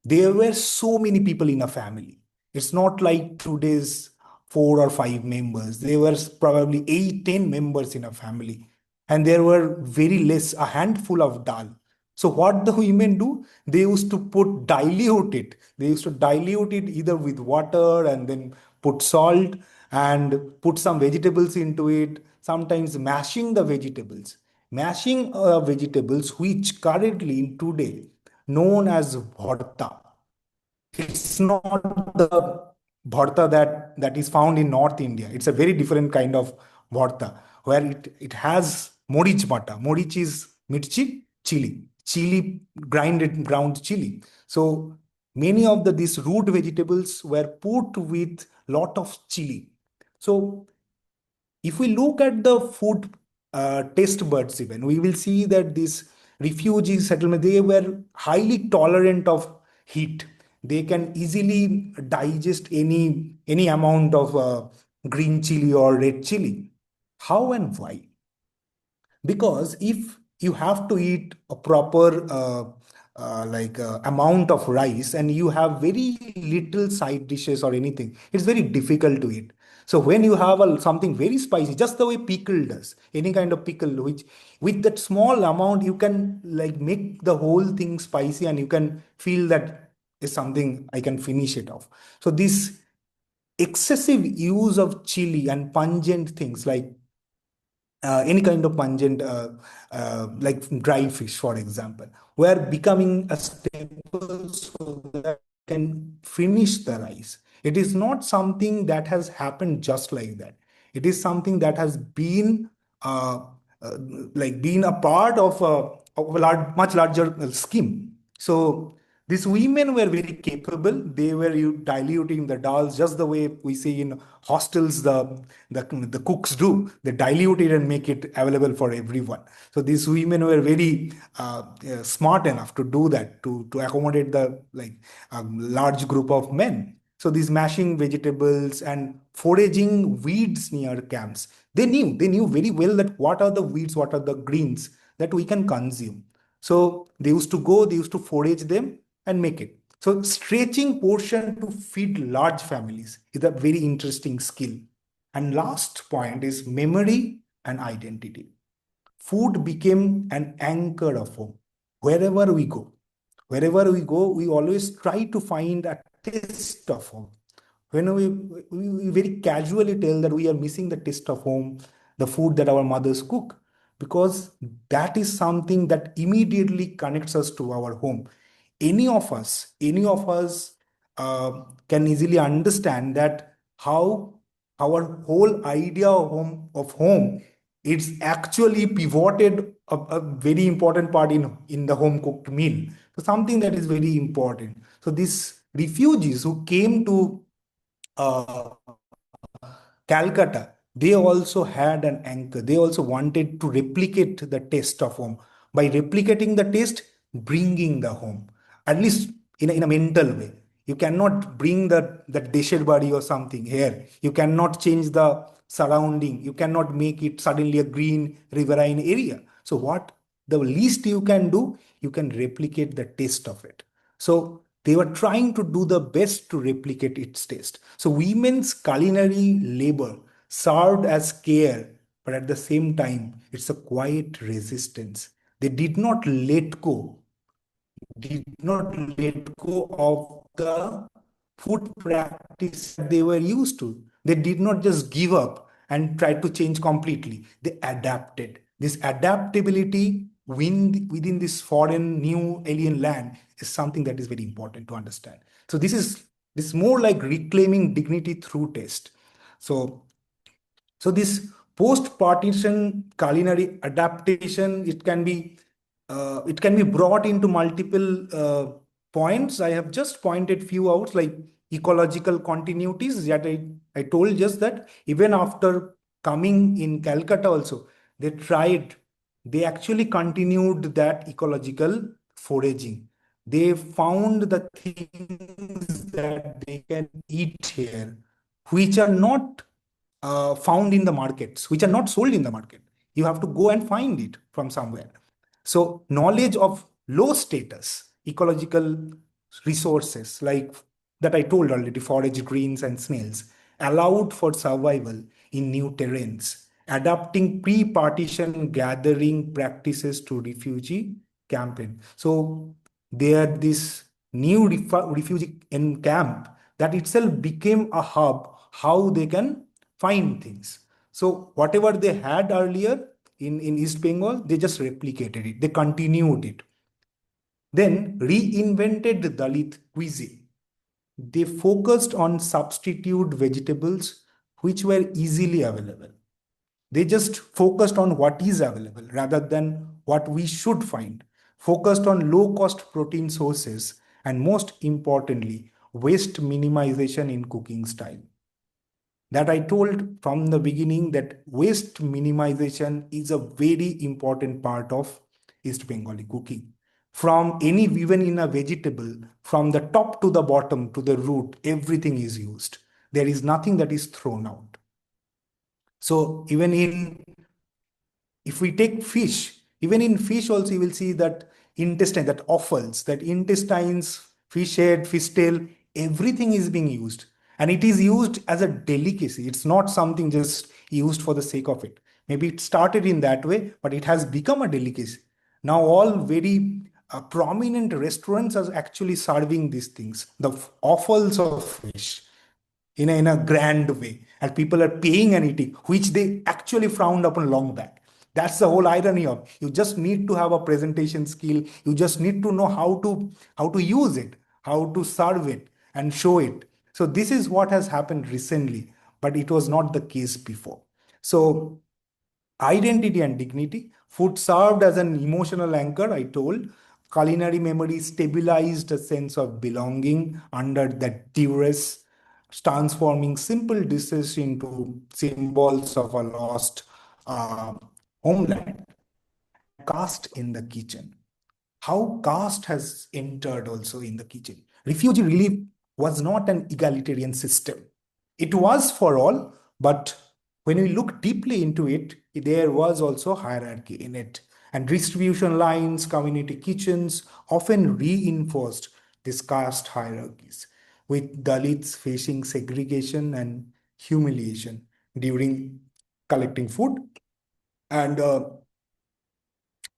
There were so many people in a family. It's not like today's 4 or 5 members. There were probably 8, 10 members in a family. And there were very less, a handful of dal. So what the women do? They used to dilute it. They used to dilute it either with water and then put salt and put some vegetables into it, sometimes mashing the vegetables. Mashing vegetables, which currently in today known as bharta. It's not the bharta that is found in North India. It's a very different kind of bharta where it has morich bata. Morich is mirchi, chili ground chili. So many of these root vegetables were put with lot of chili. So if we look at the food test buds, even we will see that these refugee settlement, they were highly tolerant of heat. They can easily digest any amount of green chili or red chili. How and why? Because if you have to eat a proper amount of rice and you have very little side dishes or anything, it's very difficult to eat. So when you have something very spicy, just the way pickle does, any kind of pickle, which with that small amount you can like make the whole thing spicy and you can feel that is something I can finish it off. So this excessive use of chili and pungent things like any kind of pungent, like dry fish, for example, were becoming a staple so that can finish the rice. It is not something that has happened just like that. It is something that has been uh, uh, been a part of a much larger scheme. So these women were very capable. They were diluting the dals just the way we see in hostels, the cooks do. They dilute it and make it available for everyone. So these women were very smart enough to do that, to accommodate the large group of men. So these mashing vegetables and foraging weeds near camps, they knew very well that what are the weeds, what are the greens that we can consume. So they used to go, they used to forage them and make it. So stretching portion to feed large families is a very interesting skill. And last point is memory and identity. Food became an anchor of home. Wherever we go, wherever we go, we always try to find a taste of home. When we very casually tell that we are missing the taste of home, the food that our mothers cook, because that is something that immediately connects us to our home. Any of us can easily understand that how our whole idea of home, it's actually pivoted a very important part in the home cooked meal. So something that is very important. So these refugees who came to uh, Calcutta, they also had an anchor. They also wanted to replicate the taste of home. By replicating the taste, bringing the home, at least in a mental way. You cannot bring that desert body or something here. You cannot change the surrounding. You cannot make it suddenly a green riverine area. So what the least you can do, you can replicate the taste of it. So they were trying to do the best to replicate its taste. So women's culinary labor served as care, but at the same time, it's a quiet resistance. They did not let go of the food practice they were used to. They did not just give up and try to change completely. They adapted. This adaptability within this foreign, new alien land is something that is very important to understand. So this is more like reclaiming dignity through taste. So this post-partition culinary adaptation, it can be brought into multiple points. I have just pointed few out, like ecological continuities that I told just that even after coming in Calcutta also, they actually continued that ecological foraging. They found the things that they can eat here, which are not found in the markets, which are not sold in the market. You have to go and find it from somewhere. So knowledge of low status ecological resources, like that I told already, forage greens and snails, allowed for survival in new terrains, adapting pre-partition gathering practices to refugee campaign. So there, this new refugee in camp, that itself became a hub how they can find things. So whatever they had earlier in East Bengal, they just replicated it. They continued it. Then reinvented the Dalit cuisine. They focused on substitute vegetables which were easily available. They just focused on what is available rather than what we should find. Focused on low cost protein sources and, most importantly, waste minimization in cooking style. That I told from the beginning that waste minimization is a very important part of East Bengali cooking. From any, even in a vegetable, from the top to the bottom to the root, everything is used. There is nothing that is thrown out. So if we take fish, even in fish also you will see that intestine, that offals, that intestines, fish head, fish tail, everything is being used. And it is used as a delicacy. It's not something just used for the sake of it. Maybe it started in that way, but it has become a delicacy. Now all very prominent restaurants are actually serving these things, the offals of fish in a grand way, and people are paying and eating, which they actually frowned upon long back. That's the whole irony of, you just need to have a presentation skill, you just need to know how to use it, how to serve it and show it. So this is what has happened recently, but it was not the case before. So identity and dignity, food served as an emotional anchor, I told. Culinary memory stabilized a sense of belonging under that duress, transforming simple dishes into symbols of a lost uh, homeland. And caste in the kitchen. How caste has entered also in the kitchen. Refugee relief was not an egalitarian system. It was for all, but when we look deeply into it, there was also hierarchy in it. And distribution lines, community kitchens often reinforced these caste hierarchies, with Dalits facing segregation and humiliation during collecting food. And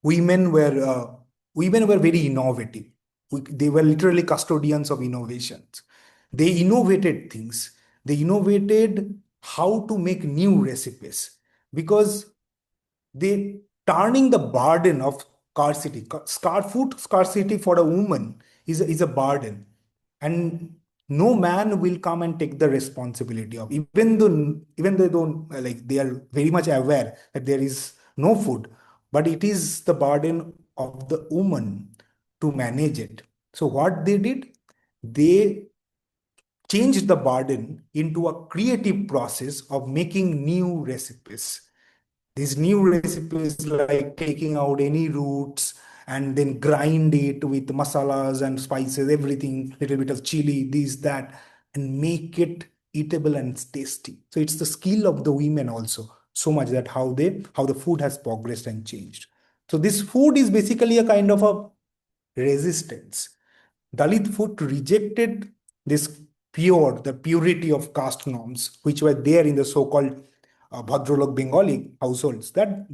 women were very innovative. They were literally custodians of innovations. They innovated things. They innovated how to make new recipes, because they turning the burden of scarcity. Food scarcity for a woman is a burden, and no man will come and take the responsibility of, even they don't, like, they are very much aware that there is no food, but it is the burden of the woman to manage it. So what they did, they changed the burden into a creative process of making new recipes. These new recipes like taking out any roots and then grind it with masalas and spices, everything, little bit of chili, this, that, and make it eatable and tasty. So it's the skill of the women also, so much that how the food has progressed and changed. So this food is basically a kind of a resistance. Dalit food rejected this the purity of caste norms, which were there in the so-called Bhadralok Bengali households. That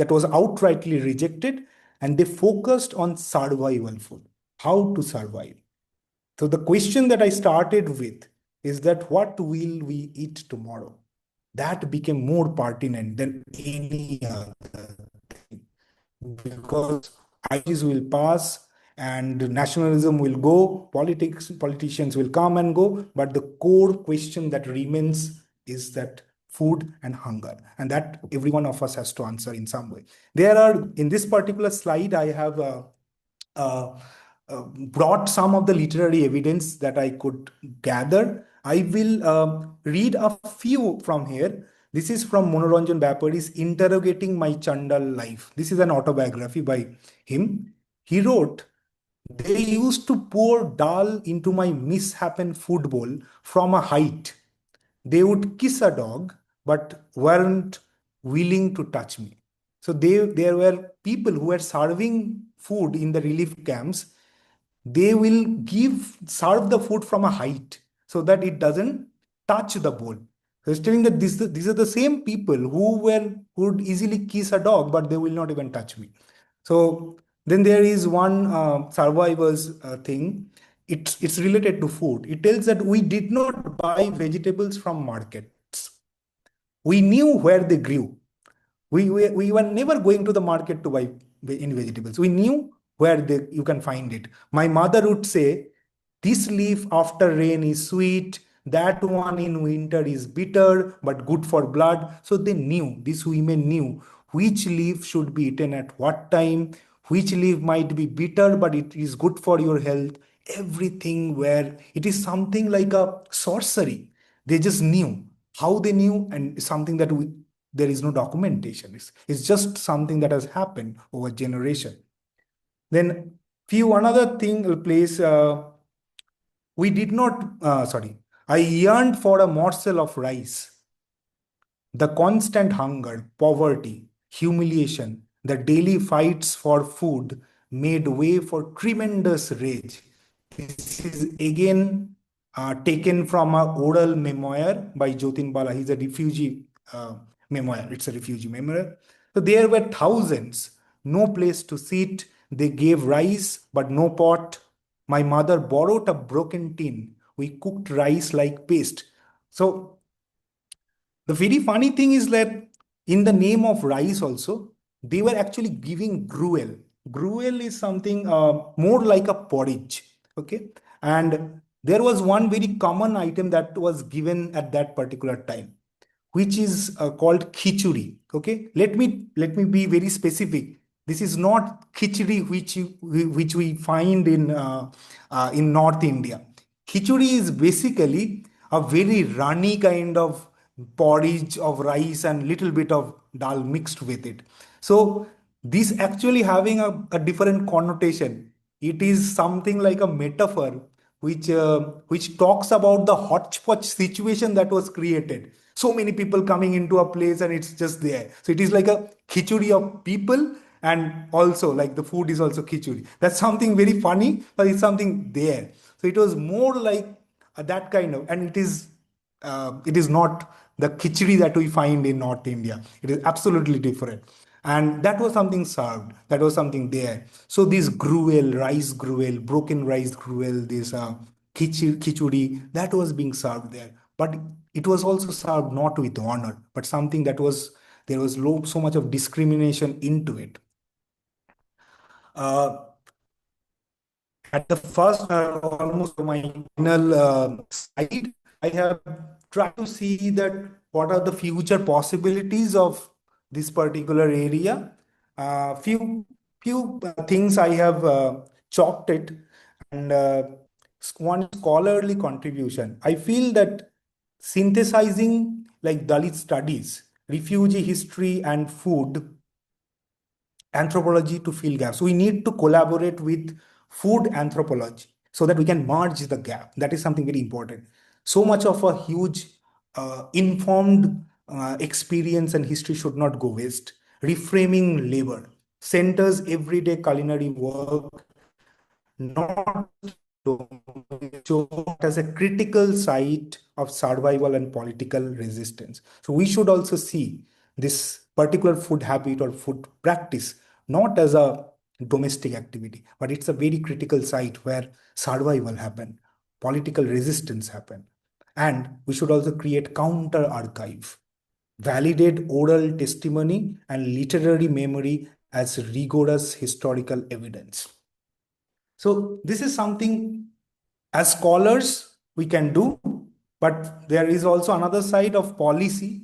was outrightly rejected, and they focused on survival food, how to survive. So the question that I started with is that what will we eat tomorrow? That became more pertinent than any other thing, because ideas will pass and nationalism will go, politicians will come and go, but the core question that remains is that food and hunger, and that every one of us has to answer in some way. There are, in this particular slide, I have uh, brought some of the literary evidence that I could gather. I will read a few from here. This is from Monoranjan Bapari's Interrogating My Chandal Life. This is an autobiography by him. He wrote, "They used to pour dal into my misshapen food bowl from a height. They would kiss a dog, but weren't willing to touch me." So there were people who were serving food in the relief camps. They will serve the food from a height so that it doesn't touch the bowl. So it's telling that these are the same people who would easily kiss a dog, but they will not even touch me. So then there is one survivors thing. It's related to food. It tells that we did not buy vegetables from markets. We knew where they grew. We were never going to the market to buy any vegetables. We knew where you can find it. My mother would say, "This leaf after rain is sweet, that one in winter is bitter, but good for blood." So they knew, these women knew which leaf should be eaten at what time, which leaf might be bitter, but it is good for your health. Everything where it is something like a sorcery. They just knew. How they knew, and something that there is no documentation. It's just something that has happened over generation. Then few another thing place, we did not, I yearned for a morsel of rice. The constant hunger, poverty, humiliation, the daily fights for food made way for tremendous rage. This is again taken from a oral memoir by Jotin Bala. He's a refugee memoir. It's a refugee memoir. So there were thousands, no place to sit. They gave rice, but no pot. My mother borrowed a broken tin. We cooked rice like paste. So the very funny thing is that in the name of rice also, they were actually giving gruel. Gruel is something more like a porridge. Okay. And there was one very common item that was given at that particular time, which is called khichuri. Okay. Let me be very specific. This is not khichdi which we find in North India. Khichdi is basically a very runny kind of porridge of rice and little bit of dal mixed with it. So this actually having a different connotation. It is something like a metaphor which talks about the hodgepodge situation that was created. So many people coming into a place and it's just there. So it is like a khichdi of people, and also like the food is also khichdi. That's something very funny, but it's something there. So it was more like that kind of, and it is not the khichdi that we find in North India. It is absolutely different. And that was something served. That was something there. So this gruel, rice gruel, broken rice gruel, this khichdi, that was being served there. But it was also served not with honor, but something that there was so much of discrimination into it. Uh, at the first, almost my final slide, I have tried to see that what are the future possibilities of this particular area. Few things I have chalked it, and one scholarly contribution. I feel that synthesizing like Dalit studies, refugee history, and food anthropology to fill gaps. We need to collaborate with food anthropology so that we can merge the gap. That is something very important. So much of a huge informed experience and history should not go waste. Reframing labor centers everyday culinary work, not as a critical site of survival and political resistance. So we should also see this particular food habit or food practice not as a domestic activity, but it's a very critical site where survival happen, political resistance happen. And we should also create counter archive, validate oral testimony and literary memory as rigorous historical evidence. So this is something as scholars we can do, but there is also another side of policy.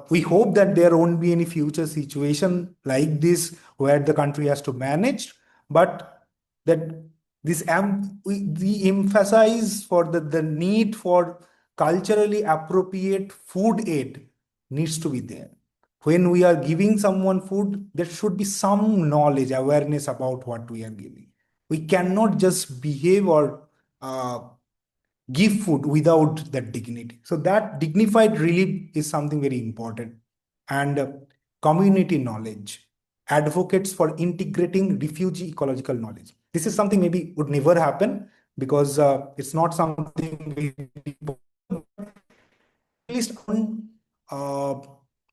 We hope that there won't be any future situation like this where the country has to manage, but that we emphasize for the need for culturally appropriate food aid needs to be there. When we are giving someone food, there should be some knowledge, awareness about what we are giving. We cannot just behave or uh, give food without that dignity. So that dignified relief is something very important. And community knowledge, advocates for integrating refugee ecological knowledge. This is something maybe would never happen because it's not something at least on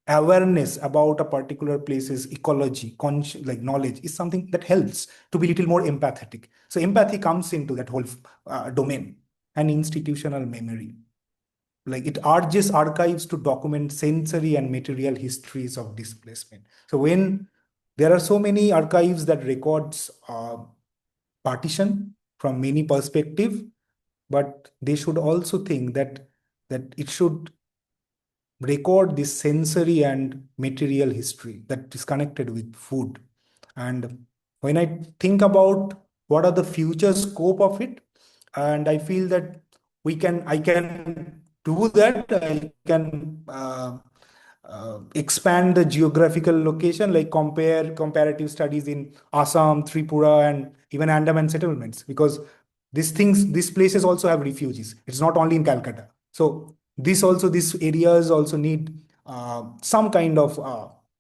awareness about a particular place's ecology, like knowledge is something that helps to be a little more empathetic. So empathy comes into that whole domain. And institutional memory, like it urges archives to document sensory and material histories of displacement. So when there are so many archives that records partition from many perspective, but they should also think that it should record this sensory and material history that is connected with food. And when I think about what are the future scope of it, and I feel that I can do that. I can expand the geographical location, like comparative studies in Assam, Tripura, and even Andaman settlements, because these places also have refugees. It's not only in Calcutta. So these areas also need some kind of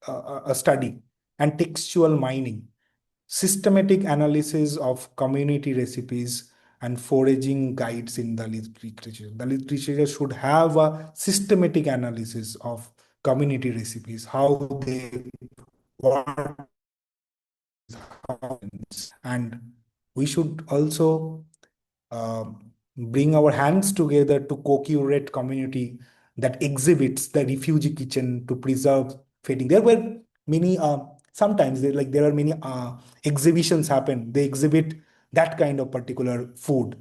a study and textual mining, systematic analysis of community recipes and foraging guides in Dalit literature. Dalit literature should have a systematic analysis of community recipes, how they work, and we should also bring our hands together to co-curate community that exhibits the refugee kitchen to preserve feeding. There were many, sometimes there are many exhibitions happen. They exhibit that kind of particular food.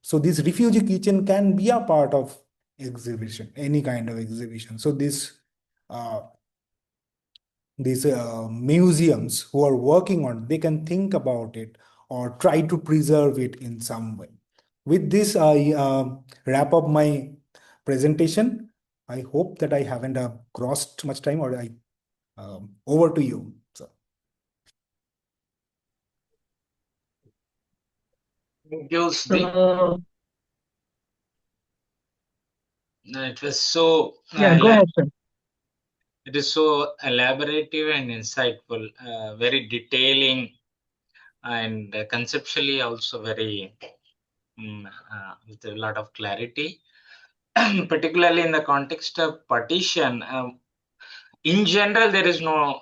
So this refugee kitchen can be a part of exhibition, any kind of exhibition. So uh, these museums who are working on it, they can think about it or try to preserve it in some way. With this, I wrap up my presentation. I hope that I haven't crossed much time, or I over to you. So. Thank you, Sudip. So, It was so yeah, go ahead, sir. it is so elaborative and insightful, very detailing, and conceptually also very with a lot of clarity, particularly in the context of partition. In general, there is no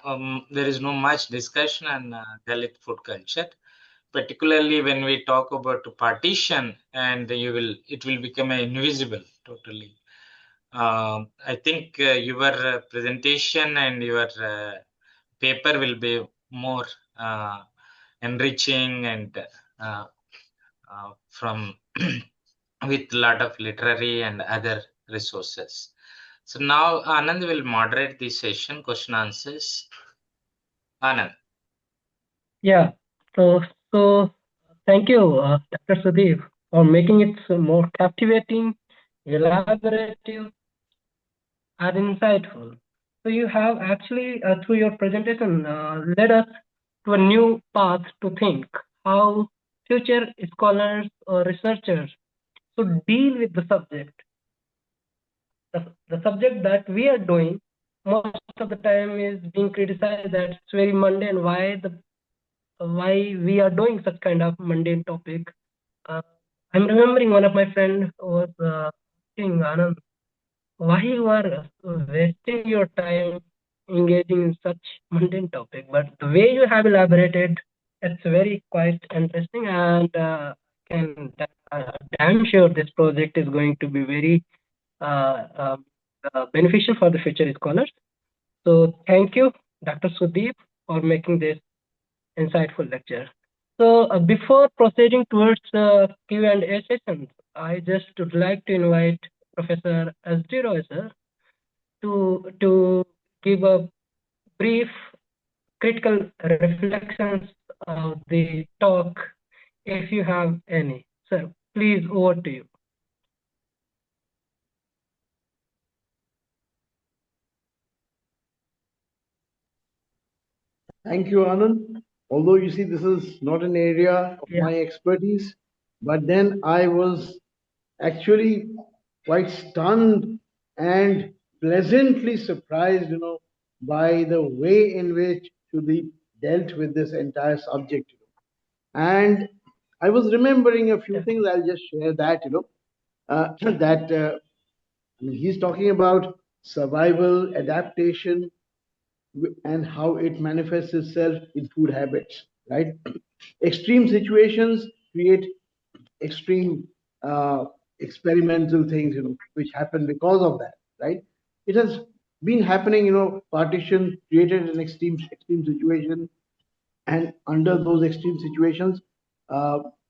much discussion on Dalit food culture, particularly when we talk about partition, and it will become invisible totally. I think your presentation and your paper will be more enriching and from with a lot of literary and other resources. So now Anand will moderate this session, question answers. Anand. Yeah. So thank you, Dr. Sudip, or making it more captivating, elaborative, and insightful. So you have actually, through your presentation, led us to a new path to think how future scholars or researchers should deal with the subject. The subject that we are doing most of the time is being criticized that it's very mundane. Why we are doing such kind of mundane topic? Uh, I'm remembering one of my friends was asking Anand, why you are wasting your time engaging in such mundane topic? But the way you have elaborated, it's very quite interesting, and can damn sure this project is going to be very uh, um, beneficial for the future scholars. So thank you, Dr. Sudeep, for making this insightful lecture. So before proceeding towards Q&A sessions, I just would like to invite Professor S.D. Roy sir to give a brief critical reflections of the talk, if you have any. Sir, please, over to you. Thank you, Anand. Although you see, this is not an area of Yeah. my expertise, but then I was actually quite stunned and pleasantly surprised, by the way in which Sudeep dealt with this entire subject. And I was remembering a few Yeah. things. I'll just share that, that I mean, he's talking about survival, adaptation, and how it manifests itself in food habits, right? Extreme situations create extreme experimental things, which happen because of that, right? It has been happening, partition created an extreme situation, and under those extreme situations,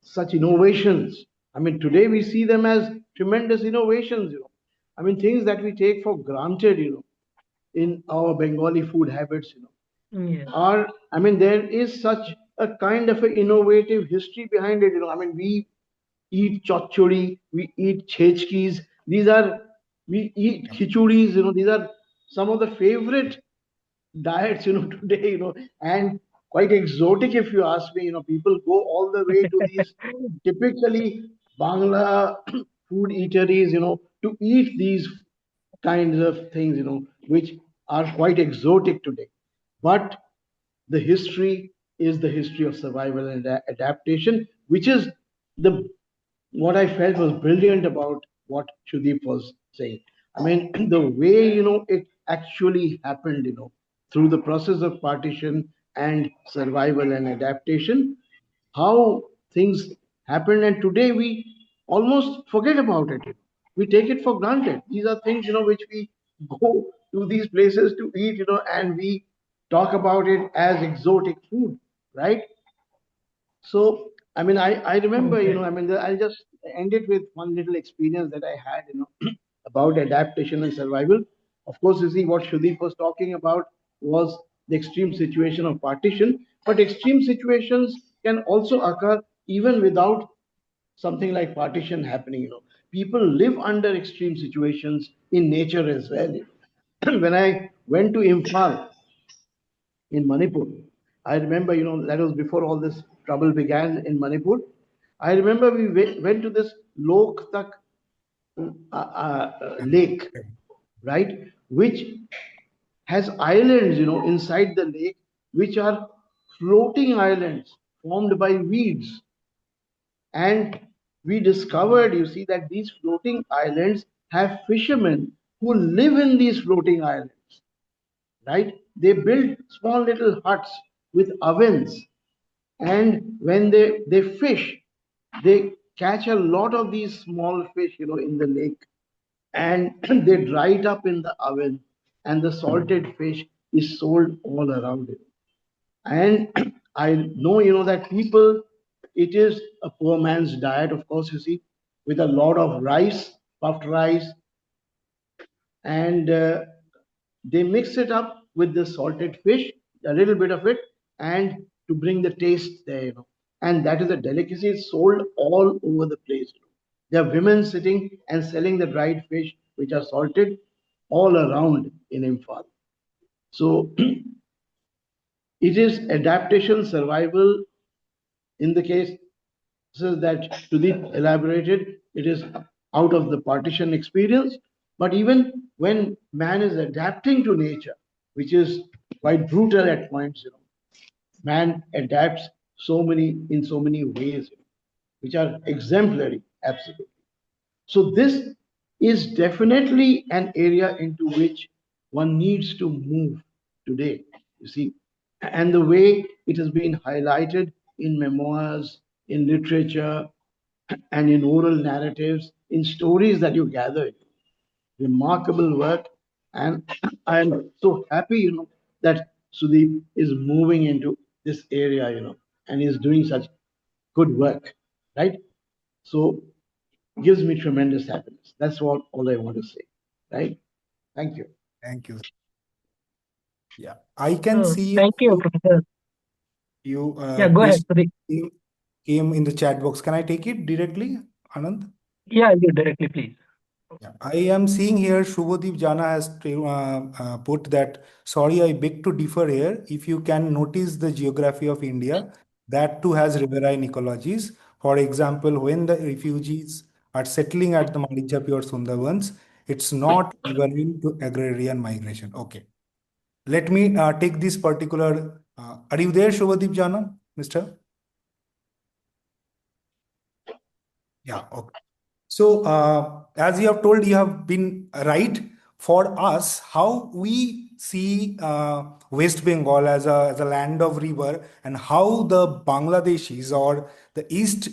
such innovations. I mean, today we see them as tremendous innovations, I mean, things that we take for granted, in our Bengali food habits, Yes. are, I mean, there is such a kind of an innovative history behind it, I mean, we eat chochuri, we eat chechkis, we eat khichuris, these are some of the favorite diets, today, and quite exotic if you ask me, people go all the way to these typically Bangla food eateries, to eat these kinds of things, which are quite exotic today. But the history is the history of survival and adaptation, which is the what I felt was brilliant about what Shudeep was saying. I mean, the way, it actually happened, through the process of partition and survival and adaptation, how things happened. And today we almost forget about it. We take it for granted. These are things, which we go to these places to eat, and we talk about it as exotic food, right? So, I mean, I remember, Okay. I mean, I'll just end it with one little experience that I had, about adaptation and survival. Of course, you see, what Shudeep was talking about was the extreme situation of partition, but extreme situations can also occur even without something like partition happening. People live under extreme situations in nature as well. When I went to Imphal in Manipur, I remember, that was before all this trouble began in Manipur. I remember we went to this Loktak lake, right, which has islands, inside the lake, which are floating islands formed by weeds. And we discovered, you see, that these floating islands have fishermen who live in these floating islands, right? They build small little huts with ovens, and when they fish, they catch a lot of these small fish, in the lake, and they dry it up in the oven, and the salted fish is sold all around it. And I know, that people, it is a poor man's diet, of course, you see, with a lot of rice, puffed rice, and they mix it up with the salted fish, a little bit of it, and to bring the taste there, and that is a delicacy. It's sold all over the place. There are women sitting and selling the dried fish, which are salted, all around in Imphal. So it is adaptation, survival. In the case that Sudip elaborated, it is out of the partition experience. But even when man is adapting to nature, which is quite brutal at points, man adapts in so many ways, which are exemplary, absolutely. So this is definitely an area into which one needs to move today, you see. And the way it has been highlighted in memoirs, in literature, and in oral narratives, in stories that you gather, remarkable work. And I am so happy, that Sudeep is moving into this area, and is doing such good work, right? So gives me tremendous happiness. That's all I want to say, right? Thank you. Thank you. Yeah, I can see Thank you, Professor. you Yeah, go ahead, question Sudip. came in the chat box. Can I take it directly, Anand? Yeah, you directly, please. Yeah, I am seeing here Shubhadeep Jana has put that, sorry, I beg to differ here. If you can notice the geography of India, that too has riverine ecologies. For example, when the refugees are settling at the Marichapi or Sundarbans, it's not riverine to agrarian migration. Okay. Let me take this particular. Are you there, Shubhadeep Jana, Mr.? Yeah, okay. So, as you have told, you have been right. For us, how we see West Bengal as a land of river, and how the Bangladeshis or the East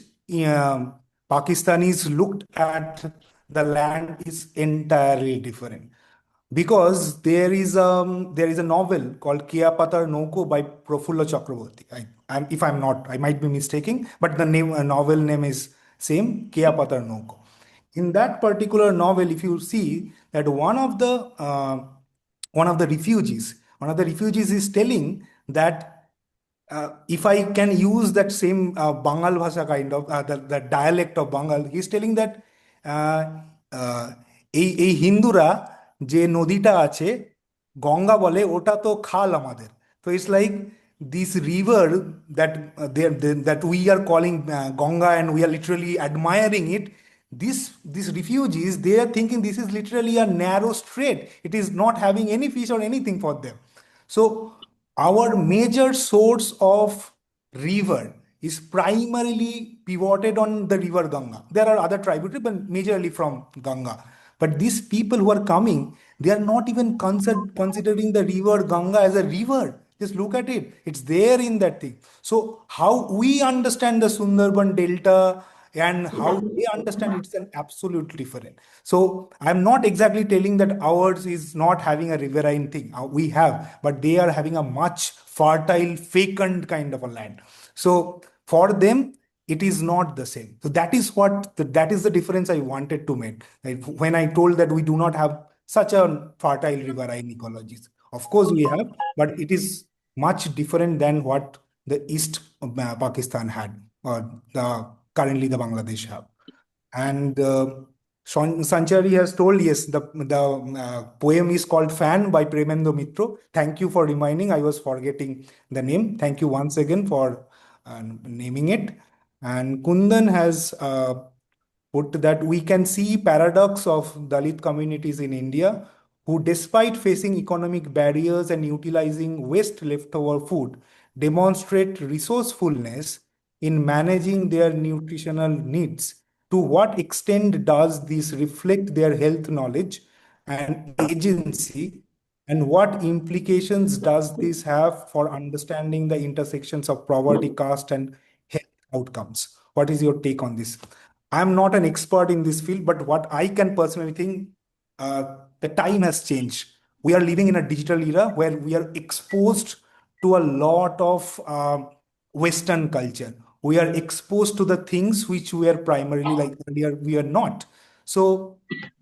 um, Pakistanis looked at the land is entirely different. Because there is a novel called Kia Patar Noko by Profulla Chakraborty. If I'm not, I might be mistaking, but the name novel name is same, Kia Patar Noko. In that particular novel, if you see that one of the refugees is telling that if I can use that same Bangal Bhasha kind of the dialect of Bangal, he's telling that uh, uh, এই হিন্দুরা যে নদীটা আছে গঙ্গা বলে ওটা তো খাল আমাদের তো it's like this river that we are calling Ganga, and we are literally admiring it. These refugees, they are thinking this is literally a narrow strait. It is not having any fish or anything for them. So our major source of river is primarily pivoted on the river Ganga. There are other tributaries, but majorly from Ganga. But these people who are coming, they are not even considering the river Ganga as a river. Just look at it. It's there in that thing. So how we understand the Sundarban Delta and how they understand it's an absolute different. So I'm not exactly telling that ours is not having a riverine thing. We have, but they are having a much fertile, fecund kind of a land. So for them, it is not the same. So that is that is the difference I wanted to make. Like when I told that we do not have such a fertile riverine ecologies. Of course we have, but it is much different than what the East Pakistan had, or currently the Bangladesh have. And Sanchari has told, yes, the poem is called Fan by Premendo Mitro. Thank you for reminding. I was forgetting the name. Thank you once again for naming it. And Kundan has put that we can see paradox of Dalit communities in India who, despite facing economic barriers and utilizing waste leftover food, demonstrate resourcefulness in managing their nutritional needs. To what extent does this reflect their health knowledge and agency, and what implications does this have for understanding the intersections of poverty, caste, and health outcomes? What is your take on this? I'm not an expert in this field, but what I can personally think, the time has changed. We are living in a digital era where we are exposed to a lot of Western culture. We are exposed to the things which we are primarily, like earlier, we are not. So,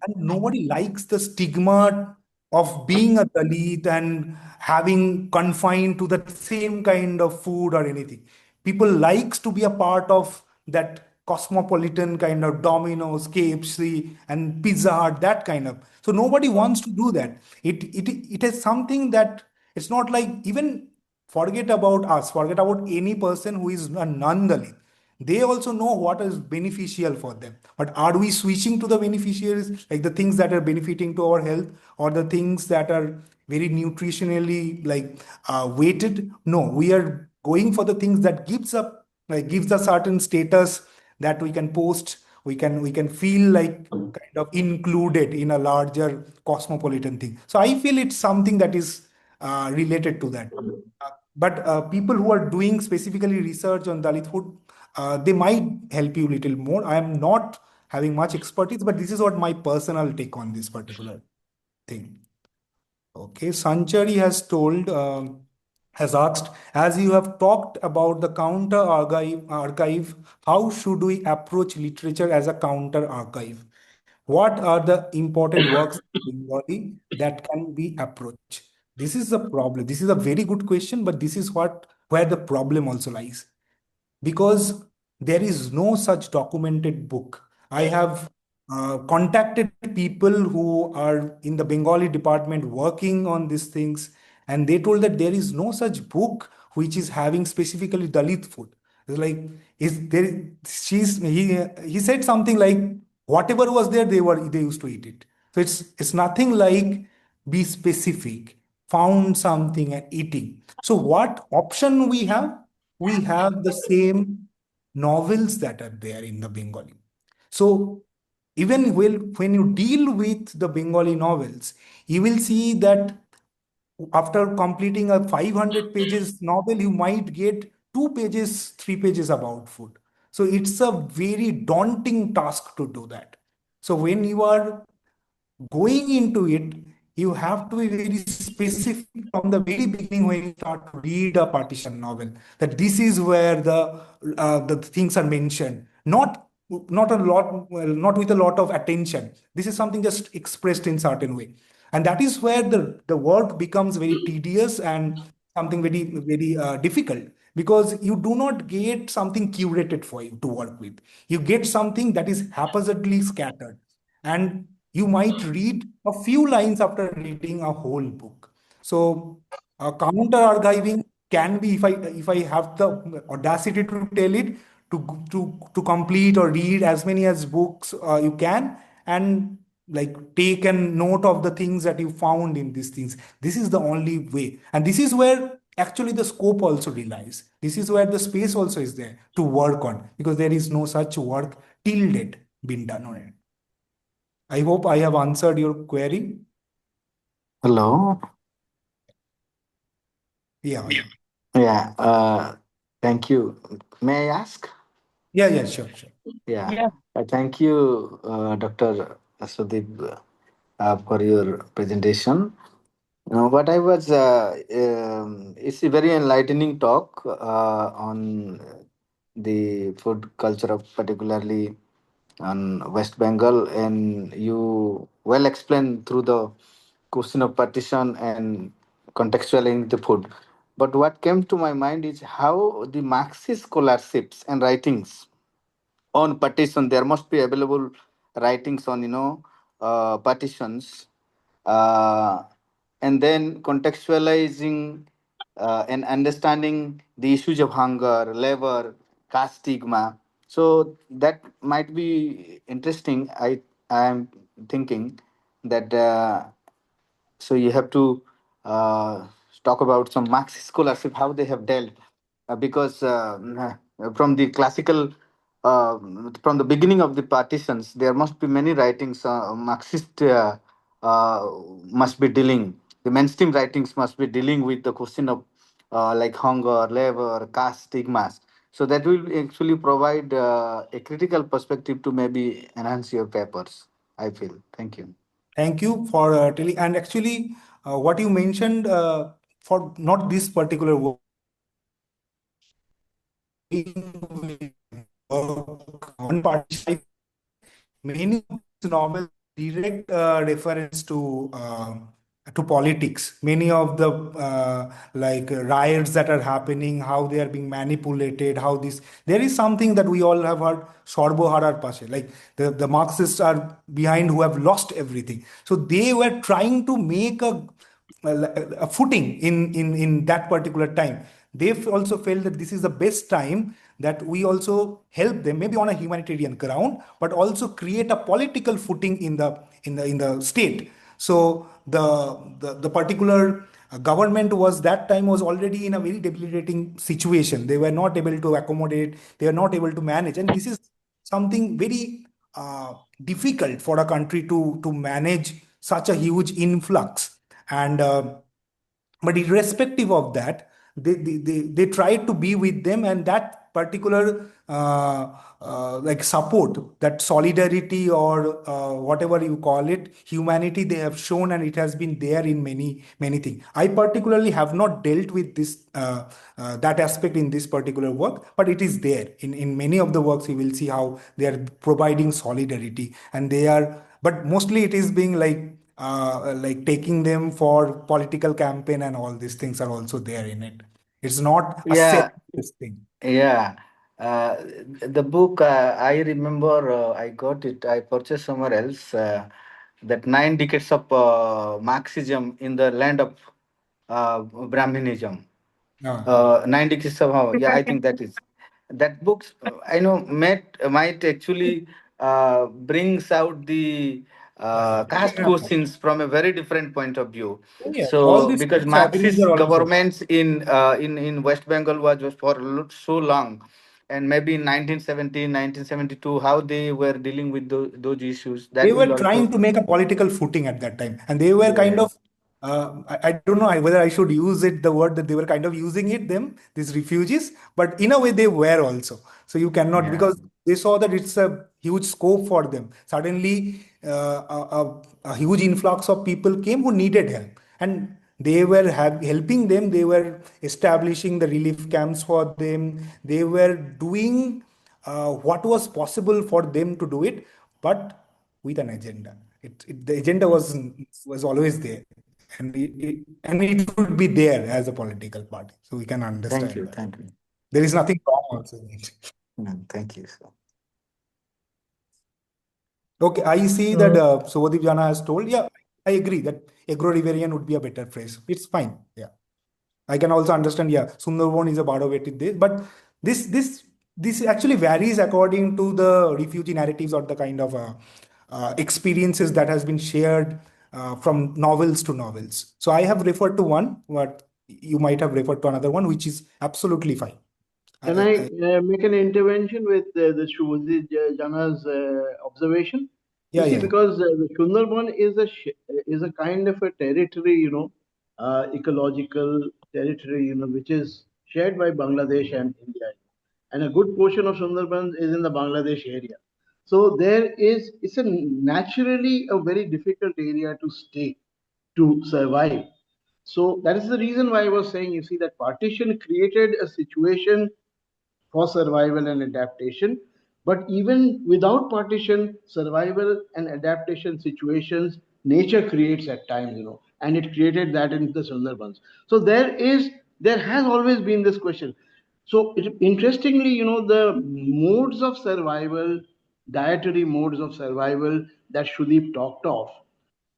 and nobody likes the stigma of being a Dalit and having confined to the same kind of food or anything. People likes to be a part of that cosmopolitan kind of Domino's, KFC, and Pizza Hut, that kind of. So nobody wants to do that. It is something that it's not like, even forget about us, forget about any person who is a non-Dalit. They also know what is beneficial for them. But are we switching to the beneficiaries, like the things that are benefiting to our health, or the things that are very nutritionally like weighted? No, we are going for the things that gives a certain status that we can post. We can feel like kind of included in a larger cosmopolitan thing. So I feel it's something that is related to that. But people who are doing specifically research on Dalit food, they might help you a little more. I am not having much expertise, but this is what my personal take on this particular thing. Okay, Sanchari has asked, as you have talked about the counter archive, how should we approach literature as a counter archive? What are the important works in Bengali that can be approached? This is the problem. This is a very good question, but this is where the problem also lies, because there is no such documented book. I have contacted people who are in the Bengali department working on these things, and they told that there is no such book which is having specifically Dalit food. It's like, is there? He said something like, whatever was there, they used to eat it. So it's nothing like be specific, found something and eating. So what option we have? We have the same novels that are there in the Bengali. So even when you deal with the Bengali novels, you will see that after completing a 500 pages novel, you might get 2 pages, 3 pages about food. So it's a very daunting task to do that. So when you are going into it, you have to be very specific from the very beginning when you start to read a partition novel. That this is where the things are mentioned, not a lot, well, not with a lot of attention. This is something just expressed in certain way, and that is where the work becomes very tedious and something very difficult, because you do not get something curated for you to work with. You get something that is haphazardly scattered, and you might read a few lines after reading a whole book. So counter archiving can be, if I have the audacity to tell it, to complete or read as many as books you can, and like take a note of the things that you found in these things. This is the only way, and this is where actually the scope also relies. This is where the space also is there to work on, because there is no such work till date been done on it. I hope I have answered your query. Hello. Yeah, yeah. Yeah. Thank you. May I ask? Yeah, sure. Yeah. Yeah. Thank you, Dr. Sudip, for your presentation. What I was, it's a very enlightening talk on the food culture of particularly on West Bengal, and you well explained through the question of partition and contextualizing the food. But what came to my mind is how the Marxist scholarships and writings on partition, there must be available writings on partitions, uh, and then contextualizing and understanding the issues of hunger, labor, caste stigma. So that might be interesting. I am thinking that so you have to uh, talk about some Marxist scholarship, how they have dealt, because from the classical, from the beginning of the partitions, there must be many writings. Marxist must be dealing. The mainstream writings must be dealing with the question of like hunger, labor, caste stigmas. So that will actually provide a critical perspective to maybe enhance your papers, I feel. Thank you. Thank you for telling. And actually, what you mentioned for not this particular work, on partition, many of these novels direct reference to to politics. Many of the like riots that are happening, how they are being manipulated, how this, there is something that we all have heard, Sorboharar Pashe, like the Marxists are behind who have lost everything. So they were trying to make a footing in that particular time. They also felt that this is the best time that we also help them, maybe on a humanitarian ground, but also create a political footing in the state. So the particular government was that time was already in a very debilitating situation. They were not able to accommodate, they were not able to manage, and this is something very difficult for a country to manage such a huge influx. And but irrespective of that, they tried to be with them, and that particular like support, that solidarity, or whatever you call it, humanity they have shown, and it has been there in many things. I particularly have not dealt with this that aspect in this particular work, but it is there in many of the works. You will see how they are providing solidarity, and they are, but mostly it is being like taking them for political campaign, and all these things are also there in it. It's not a Yeah, selfless thing. yeah. Uh, the book, I remember I got it, I purchased somewhere else, that 9 decades of Marxism in the land of Brahminism. Ah, 96 somehow. Yeah, I think that is that books. I know might actually brings out the caste yeah. questions from a very different point of view. Oh, yeah. All So these because things happenings are Marxist also. governments in West Bengal was for so long, and maybe in 1917, 1972, how they were dealing with those issues. They That were will trying also. to make a political footing at that time, and they were kind Yeah. of I don't know whether I should use it, the word that they were kind of using it, them, these refugees, but in a way they were also. So you cannot, Yeah. because they saw that it's a huge scope for them. Suddenly a huge influx of people came who needed help, and they were helping them. They were establishing the relief camps for them. They were doing what was possible for them to do it, but with an agenda. The agenda was always there, and it would be there as a political party. So we can Thank understand you. that. Thank you. There is nothing wrong also in it. Thank you, sir. Okay, I see that Uh, Sovodip Jana has told. Yeah, I agree that agro-riverian would be a better phrase. It's fine. Yeah. I can also understand, yeah, Sundarban is a part of it. But this this this actually varies according to the refugee narratives, or the kind of experiences that has been shared from novels to novels. So I have referred to one, but you might have referred to another one, which is absolutely fine. Can I make an intervention with the Shubhadeep Jana's observation? You Yeah, see, yeah, because the Sundarban is a kind of a territory, ecological territory, which is shared by Bangladesh and India, and a good portion of Sundarban is in the Bangladesh area. So it's a naturally a very difficult area to stay, to survive. So that is the reason why I was saying, you see, that partition created a situation for survival and adaptation. But even without partition, survival and adaptation situations, nature creates at times, and it created that in the Sundarbans. So there has always been this question. So interestingly, the modes of survival, dietary modes of survival that Sudip talked of,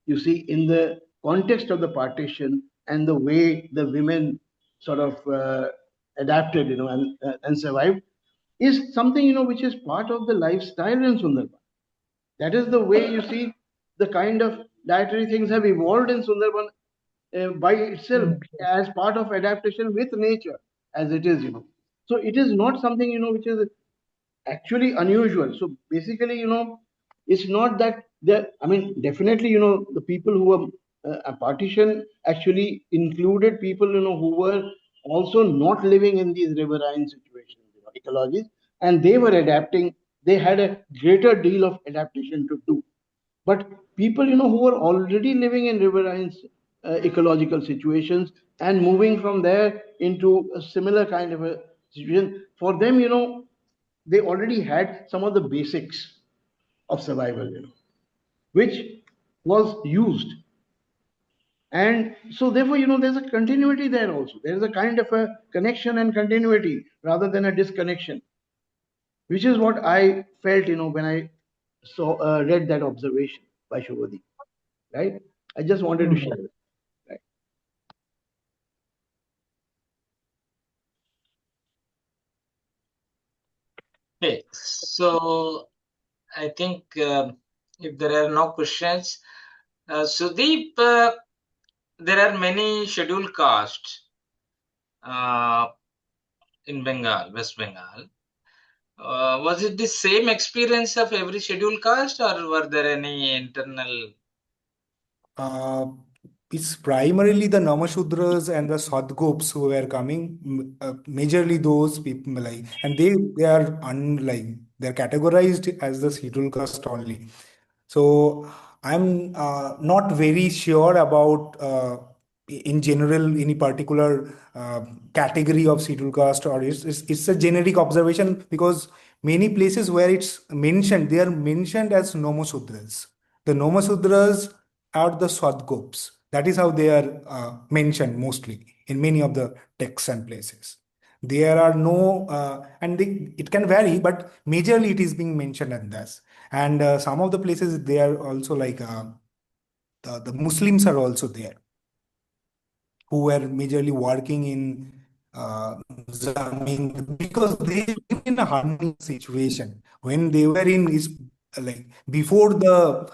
you see, in the context of the partition and the way the women sort of adapted, and survived, is something, which is part of the lifestyle in Sundarban. That is the way, you see, the kind of dietary things have evolved in Sundarban by itself, mm, as part of adaptation with nature, as it is, So it is not something, which is actually unusual. So basically, it's not that I mean, definitely, the people who were a partition actually included people, who were also not living in these riverine situations, ecologies, and they were adapting. They had a greater deal of adaptation to do. But people, who were already living in riverine ecological situations and moving from there into a similar kind of a situation, for them, they already had some of the basics of survival, which was used. And so therefore, there's a continuity there also. There is a kind of a connection and continuity rather than a disconnection, which is what I felt, when I read that observation by Shubhadi, right? I just wanted to share Yeah. it. Right. Okay, so I think if there are no questions, Sudeep, there are many scheduled castes uh, in Bengal, West Bengal. Was it the same experience of every scheduled caste, or were there any internal? Uh, it's primarily the Namashudras and the Sadgops who were coming, majorly those people like, and they are unlike they're categorized as the scheduled caste only. So I'm not very sure about in general any particular category of scheduled caste, or it's a generic observation because many places where it's mentioned, they are mentioned as Nomosudras. The Nomosudras are the Swadgops. That is how they are mentioned mostly in many of the texts and places. There are no, it can vary, but majorly it is being mentioned as this. And some of the places they are also like the Muslims are also there who were majorly working in Zameen because they live in a harmonious situation. When they were in is like before the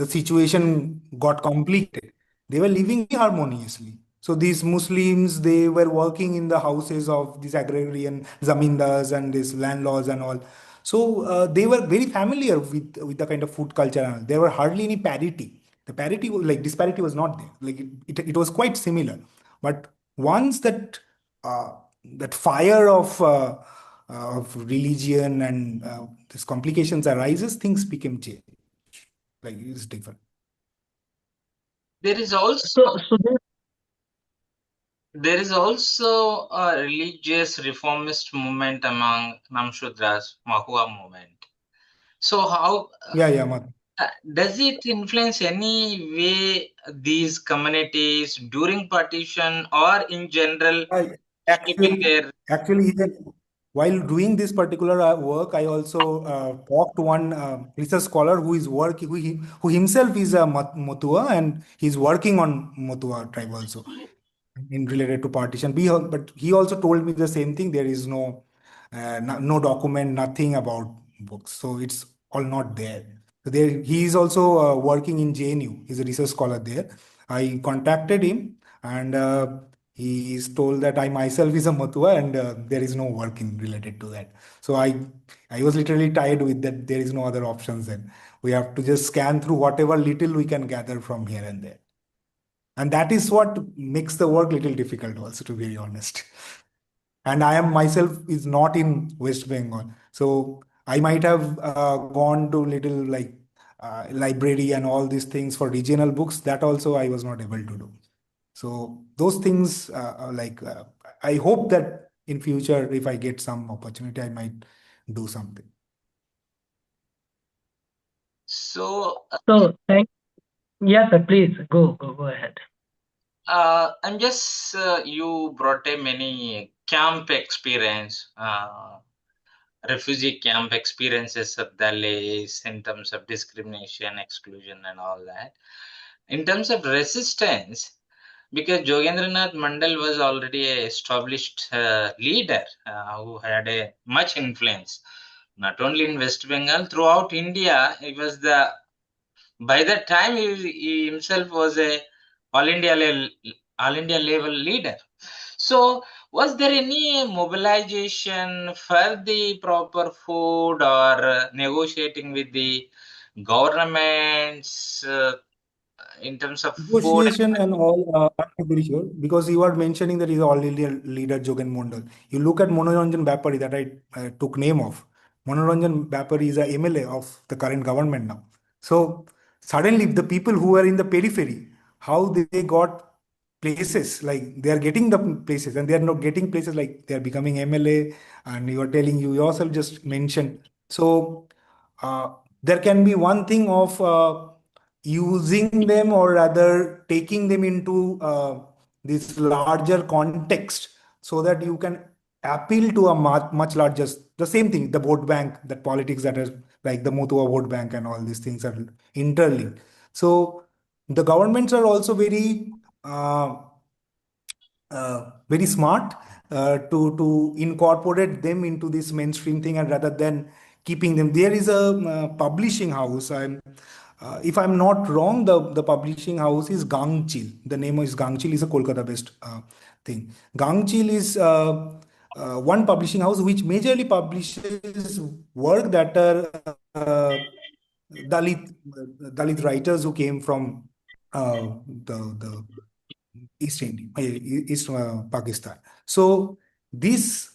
situation got complicated, they were living harmoniously. So these Muslims, they were working in the houses of these agrarian zamindars and these landlords and all. So they were very familiar with the kind of food culture. And there were hardly any parity. The parity, like disparity, was not there. Like it was quite similar. But once that fire of religion and these complications arises, things became changed. Like it's different. There is So, also so there, there is also a religious reformist movement among Namshudras, Mahua movement. So how Yeah, yeah, Mat. does it influence any way these communities during partition or in general I shaping actually, their? even while doing this particular work, I also talked to one research scholar who is who himself is a Motua and he's working on Motua tribe also in related to partition. But he also told me the same thing. There is no document, nothing about books, so it's all not there. So there, he is also working in JNU. He's a research scholar there. I contacted him, and he is told that I myself is a Matua, and there is no work in related to that. So I was literally tired with that. There is no other options. Then we have to just scan through whatever little we can gather from here and there. And that is what makes the work little difficult also, to be very honest. And I am myself is not in West Bengal, so I might have gone to little like library and all these things for regional books. That also I was not able to do. So those things are like I hope that in future if I get some opportunity I might do something. So so thank. Yeah, sir. Please go ahead. I'm just you brought a many camp experience, refugee camp experiences of Dalits in terms of discrimination, exclusion, and all that. In terms of resistance, because Jogendranath Mandal was already a established leader who had a much influence, not only in West Bengal, throughout India. He was the by that time he himself was a all India level leader. So was there any mobilization for the proper food or negotiating with the governments in terms of food? Negotiation and all, I'm not very sure because you are mentioning that he's all India leader Jogen Mondal. You look at Manoranjan Bapari that I took name of. Manoranjan Bapari is a MLA of the current government now. So suddenly the people who are in the periphery, how they got places like they are getting the places and they are not getting places like they are becoming MLA and you are telling you yourself just mentioned. So there can be one thing of using them, or rather taking them into this larger context, so that you can appeal to a much larger, the same thing, the vote bank, that politics that is like the Motua vote bank and all these things are interlinked. So the governments are also very smart to incorporate them into this mainstream thing, and rather than keeping them. There is a publishing house. If I'm not wrong, the publishing house is Gangchil. The name is Gangchil, is a Kolkata-based thing. Gangchil is one publishing house which majorly publishes work that are Dalit Dalit writers who came from the East Pakistan. So this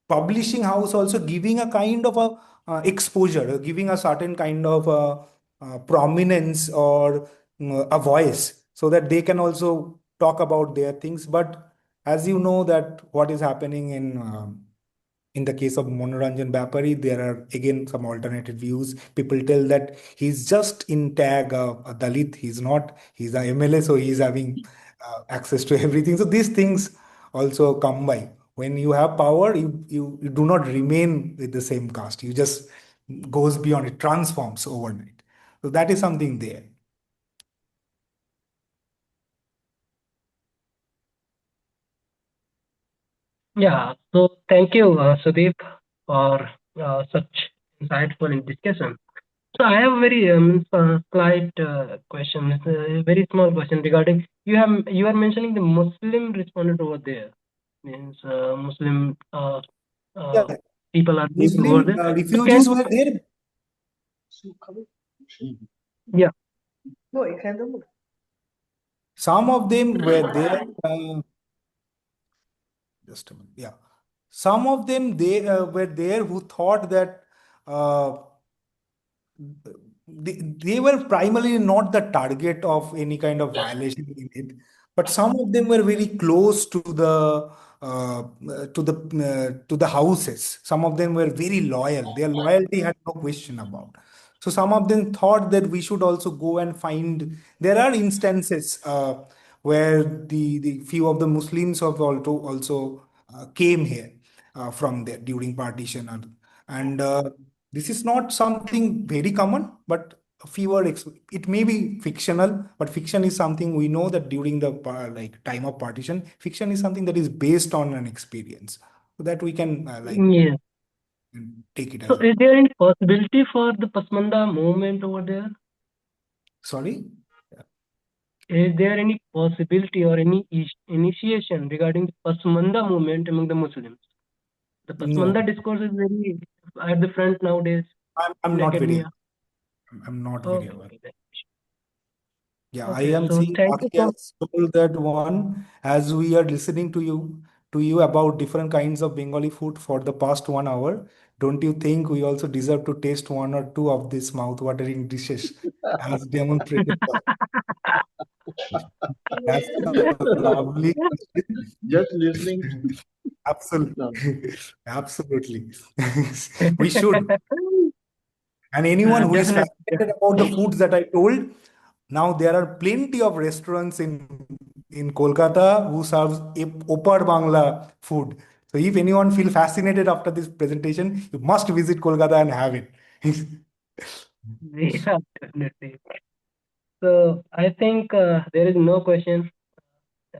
publishing house also giving a kind of a exposure, giving a certain kind of prominence, or a voice, so that they can also talk about their things. But as you know that what is happening in the case of Monoranjan Bapari, there are again some alternative views. People tell that he's just in tag a Dalit. He's not. He's a MLA, so he's having access to everything. So these things also come by. When you have power, you do not remain with the same caste. You just goes beyond. It transforms overnight. So that is something there. Yeah, so thank you, Sudeep, for such insightful discussion. So I have a very slight question, it's a very small question regarding you are mentioning the Muslim respondent over there, means Muslim Yeah, people are living over Muslim there. So can refugees were there. yeah, Some of them were there. Just a minute. Yeah. Some of them they were there who thought that uh, they were primarily not the target of any kind of violation in it, but some of them were very close to the houses. Some of them were very loyal. Their loyalty had no question about. So some of them thought that we should also go and find. There are instances where the few of the Muslims have also came here from there during partition, and this is not something very common, but fewer. It may be fictional, but fiction is something we know that during the like time of partition, fiction is something that is based on an experience, so that we can yeah. take it So as a. is there any possibility for the Pasmanda movement over there? Sorry. Is there any possibility or any initiation regarding the Pasmanda movement among the Muslims? The No, Pasmanda discourse is very at the front nowadays I'm in not very. academia. I'm not very Okay, aware. okay, Yeah, I okay. am So seeing thank you Baki so has told that one, as we are listening to you about different kinds of Bengali food for the past 1 hour. Don't you think we also deserve to taste one or two of these mouth-watering dishes as demonstrated by? That's a lovely Just listening. question. No. Absolutely. Absolutely. We should. And anyone who is definitely. fascinated about the foods that I told, now there are plenty of restaurants in Kolkata who serves Opar Bangla food. So if anyone feel fascinated after this presentation, you must visit Kolkata and have it. Yeah, definitely. So I think there is no question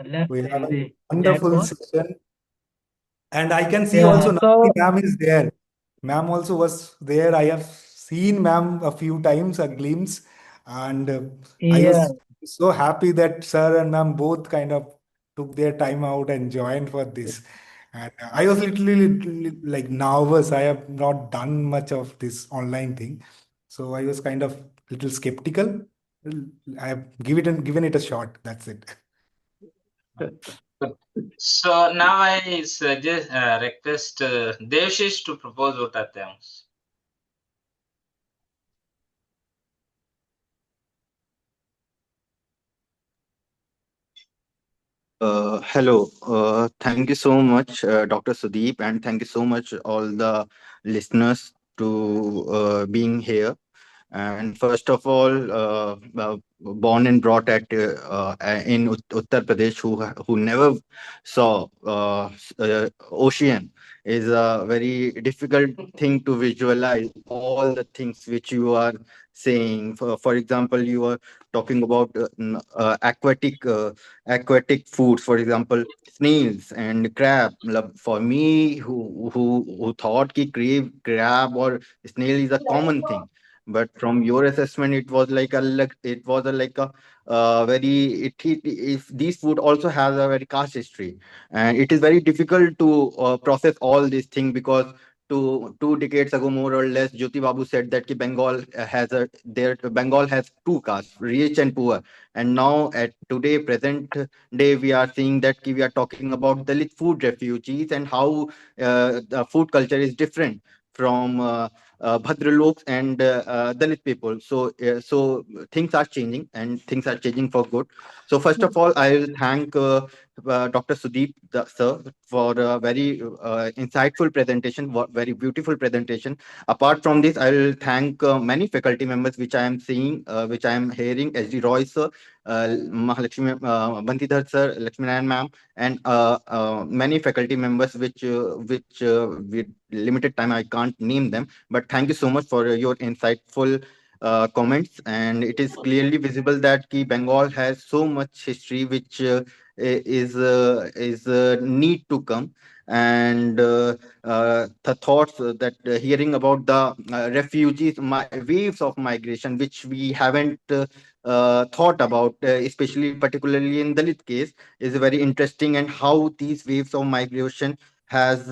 left We have in a the chat wonderful box. session. And I can see Yeah. also Nandini So ma'am is there. Ma'am also was there. I have seen ma'am a few times, a glimpse, and I yeah, was so happy that sir and ma'am both kind of took their time out and joined for this. And I was literally like nervous. I have not done much of this online thing, so I was kind of little skeptical. I have given it a shot. That's it. Good. So now I suggest request Devshish to propose what are terms. Hello. Thank you so much, Dr. Sudeep, and thank you so much all the listeners to being here. And first of all, born and brought at in Uttar Pradesh, who never saw ocean, is a very difficult thing to visualize all the things which you are saying. For example, you are talking about aquatic foods, for example, snails and crab. For me, who thought ki crab or snail is a common thing, but from your assessment, it was like it was a like a if these food also has a very caste history, and it is very difficult to process all these things, because two decades ago, more or less, Jyoti Babu said that ki Bengal has two castes, rich and poor. And now at today, present day, we are seeing that we are talking about Dalit food refugees, and how the food culture is different from Bhadraloks and Dalit people. So things are changing, and things are changing for good. So first of all, I will thank Dr. Sudip sir for a very insightful presentation, very beautiful presentation. Apart from this, I will thank many faculty members which I am seeing, which I am hearing: SD Roy sir, Mahalakshmi Bantidhar sir, Lakshmi Narayan ma'am, and many faculty members which with limited time I can't name them. But thank you so much for your insightful comments. And it is clearly visible that Bengal has so much history which is need to come. And the thoughts that hearing about the refugees, waves of migration, which we haven't thought about, especially particularly in Dalit case, is very interesting, and how these waves of migration has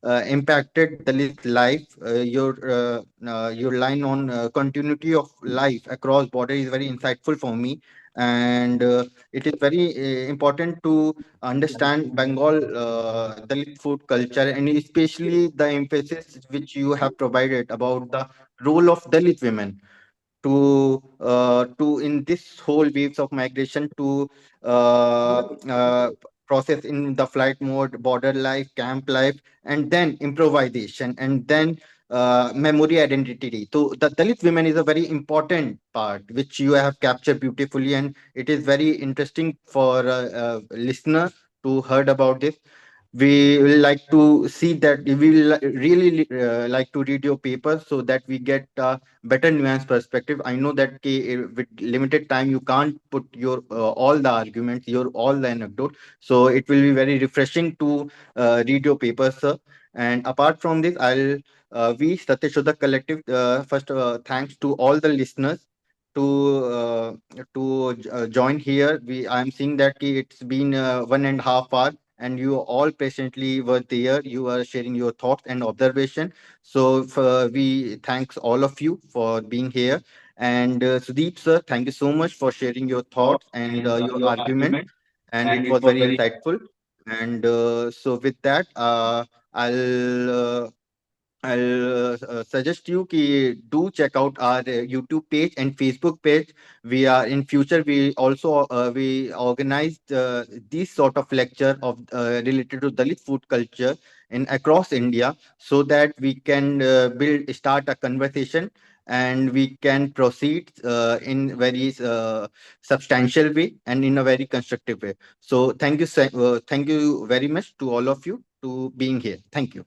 impacted Dalit life. Your line on continuity of life across border is very insightful for me. And it is very important to understand Bengal Dalit food culture, and especially the emphasis which you have provided about the role of Dalit women to in this whole waves of migration, to uh, uh, process in the flight mode, border life, camp life, and then improvisation, and then memory identity. So the Dalit women is a very important part which you have captured beautifully, and it is very interesting for listener to heard about this. We will like to see that, we will really like to read your paper, so that we get better nuanced perspective. I know that with limited time you can't put your all the arguments, your all the anecdote, so it will be very refreshing to read your paper, sir. And apart from this, I'll we Satyashoda Collective, first thanks to all the listeners to join here. I'm seeing that it's been 1.5 hours, and you all patiently were there. You are sharing your thoughts and observation. So we thanks all of you for being here. And Sudeep sir, thank you so much for sharing your thoughts and your argument, and it was very insightful. And so with that, I'll suggest you ki do check out our YouTube page and Facebook page. We are in future. We also we organized this sort of lecture of related to Dalit food culture in across India, so that we can start a conversation, and we can proceed in very substantial way and in a very constructive way. So thank you, thank you very much to all of you to being here. Thank you.